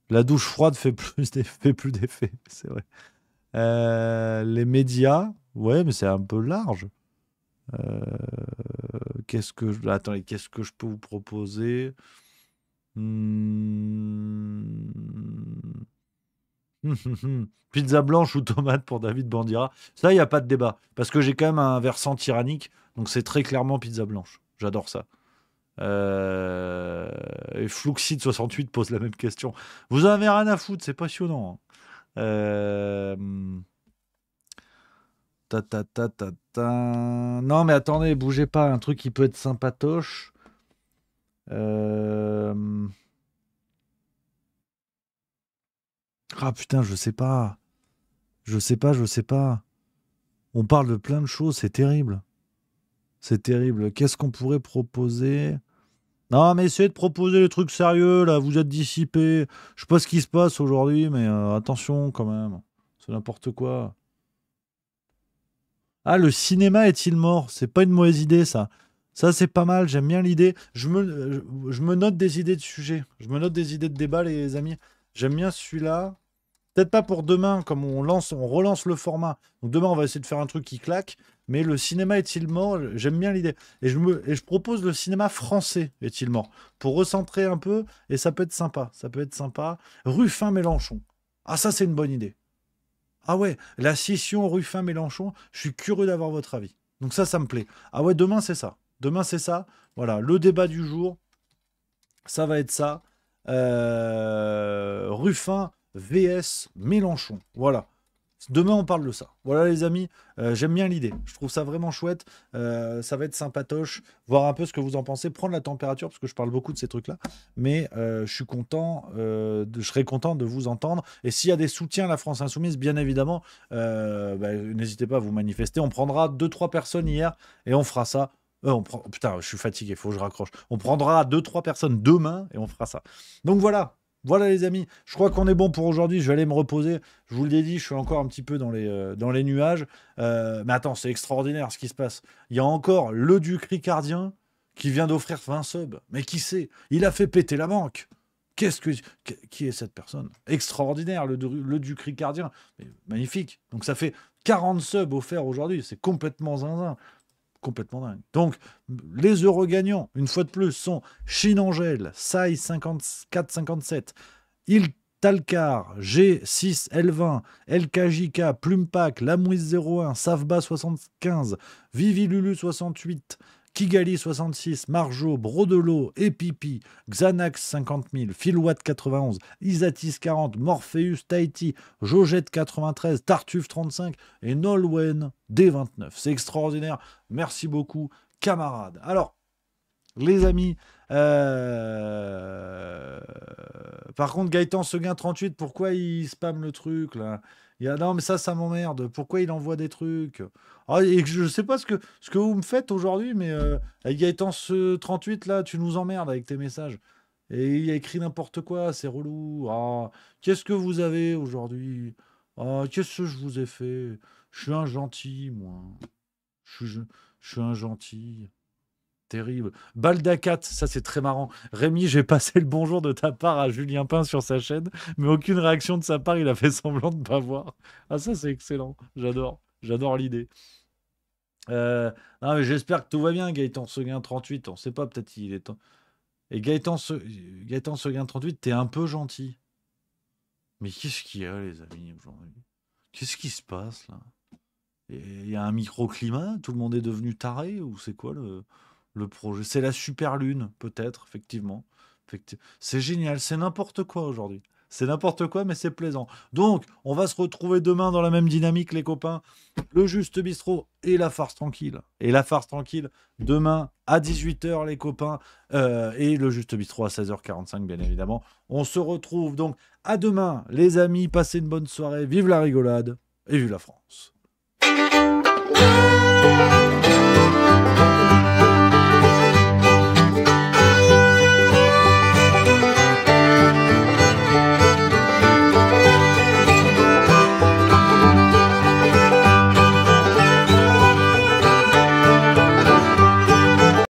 La douche froide fait plus d'effet, c'est vrai. Les médias, ouais, mais c'est un peu large. Attendez, qu'est-ce que je peux vous proposer? Pizza blanche ou tomate pour David Bandira. Ça, il n'y a pas de débat. Parce que j'ai quand même un versant tyrannique. Donc c'est très clairement pizza blanche. J'adore ça. Et Fluxide 68 pose la même question. Vous en avez rien à foutre, c'est passionnant. Non, mais attendez, bougez pas. Un truc qui peut être sympatoche. Ah putain, je sais pas. Je sais pas. On parle de plein de choses, c'est terrible. C'est terrible. Qu'est-ce qu'on pourrait proposer? Non, mais essayez de proposer des trucs sérieux, là, vous êtes dissipés. Je sais pas ce qui se passe aujourd'hui, mais attention quand même. C'est n'importe quoi. Ah, le cinéma est-il mort? C'est pas une mauvaise idée, ça. Ça, c'est pas mal, j'aime bien l'idée. Je me note des idées de sujets. Je me note des idées de débat, les amis. J'aime bien celui-là. Peut-être pas pour demain, comme on relance le format. Donc demain, on va essayer de faire un truc qui claque. Mais le cinéma est-il mort? J'aime bien l'idée. Et je propose le cinéma français est-il mort? Pour recentrer un peu, et ça peut être sympa. Ça peut être sympa. Ruffin-Mélenchon. Ah, ça, c'est une bonne idée. Ah ouais, la scission Ruffin-Mélenchon, je suis curieux d'avoir votre avis. Donc ça me plaît. Ah ouais, demain, c'est ça. Demain, c'est ça. Voilà, le débat du jour, ça va être ça. Ruffin vs Mélenchon. Voilà. Demain, on parle de ça. Voilà, les amis, j'aime bien l'idée. Je trouve ça vraiment chouette. Ça va être sympatoche. Voir un peu ce que vous en pensez. Prendre la température, parce que je parle beaucoup de ces trucs-là. Mais je suis content, je serais content de vous entendre. Et s'il y a des soutiens à la France Insoumise, bien évidemment, n'hésitez pas à vous manifester. On prendra 2-3 personnes hier et on fera ça. Putain, je suis fatigué, il faut que je raccroche. On prendra 2-3 personnes demain et on fera ça. Donc voilà. Voilà les amis, je crois qu'on est bon pour aujourd'hui, je vais aller me reposer. Je vous l'ai dit, je suis encore un petit peu dans les nuages. Mais attends, c'est extraordinaire ce qui se passe. Il y a encore le Duc Ricardien qui vient d'offrir 20 subs. Mais qui c'est? Il a fait péter la banque. Qui est cette personne? Extraordinaire, le Duc Ricardien. Mais magnifique. Donc ça fait 40 subs offerts aujourd'hui, c'est complètement zinzin. Complètement dingue. Donc, les heureux gagnants, une fois de plus, sont Chinangel, Sai 5457, Il Talcar, G6, L20, LKJK, Plumpac, Lamouise 01, Savba 75, Vivi Lulu 68, Kigali 66, Marjo, Brodelo, Epipi, Xanax 50 000, Philwatt 91, Isatis 40, Morpheus Tahiti, Jojette 93, Tartuffe 35 et Nolwenn D29. C'est extraordinaire. Merci beaucoup, camarades. Alors, les amis, par contre, Gaëtan Seguin 38, pourquoi il spamme le truc là? Non, mais ça m'emmerde. Pourquoi il envoie des trucs? Et je sais pas ce que vous me faites aujourd'hui, mais avec Gaëtan 38, là, tu nous emmerdes avec tes messages. Et il a écrit n'importe quoi, c'est relou. Qu'est-ce que vous avez aujourd'hui? Qu'est-ce que je vous ai fait? Je suis un gentil, moi. Je suis un gentil. Terrible. Baldacat, ça c'est très marrant. Rémi, j'ai passé le bonjour de ta part à Julien Pain sur sa chaîne, mais aucune réaction de sa part, il a fait semblant de ne pas voir. Ça c'est excellent, j'adore l'idée. Non, mais j'espère que tout va bien, Gaëtan Seguin 38, on sait pas, peut-être il est temps. Et Gaëtan Seguin 38, t'es un peu gentil. Mais qu'est-ce qu'il y a, les amis, aujourd'hui? Qu'est-ce qui se passe, là? Il y a un microclimat? Tout le monde est devenu taré? Ou c'est quoi le projet? C'est la super lune, peut-être, effectivement. C'est génial, c'est n'importe quoi aujourd'hui. C'est n'importe quoi, mais c'est plaisant. Donc, on va se retrouver demain dans la même dynamique, les copains. Le Juste Bistrot et la farce tranquille. Et la farce tranquille, demain à 18h, les copains. Et le Juste Bistrot à 16h45, bien évidemment. On se retrouve donc à demain, les amis. Passez une bonne soirée. Vive la rigolade et vive la France.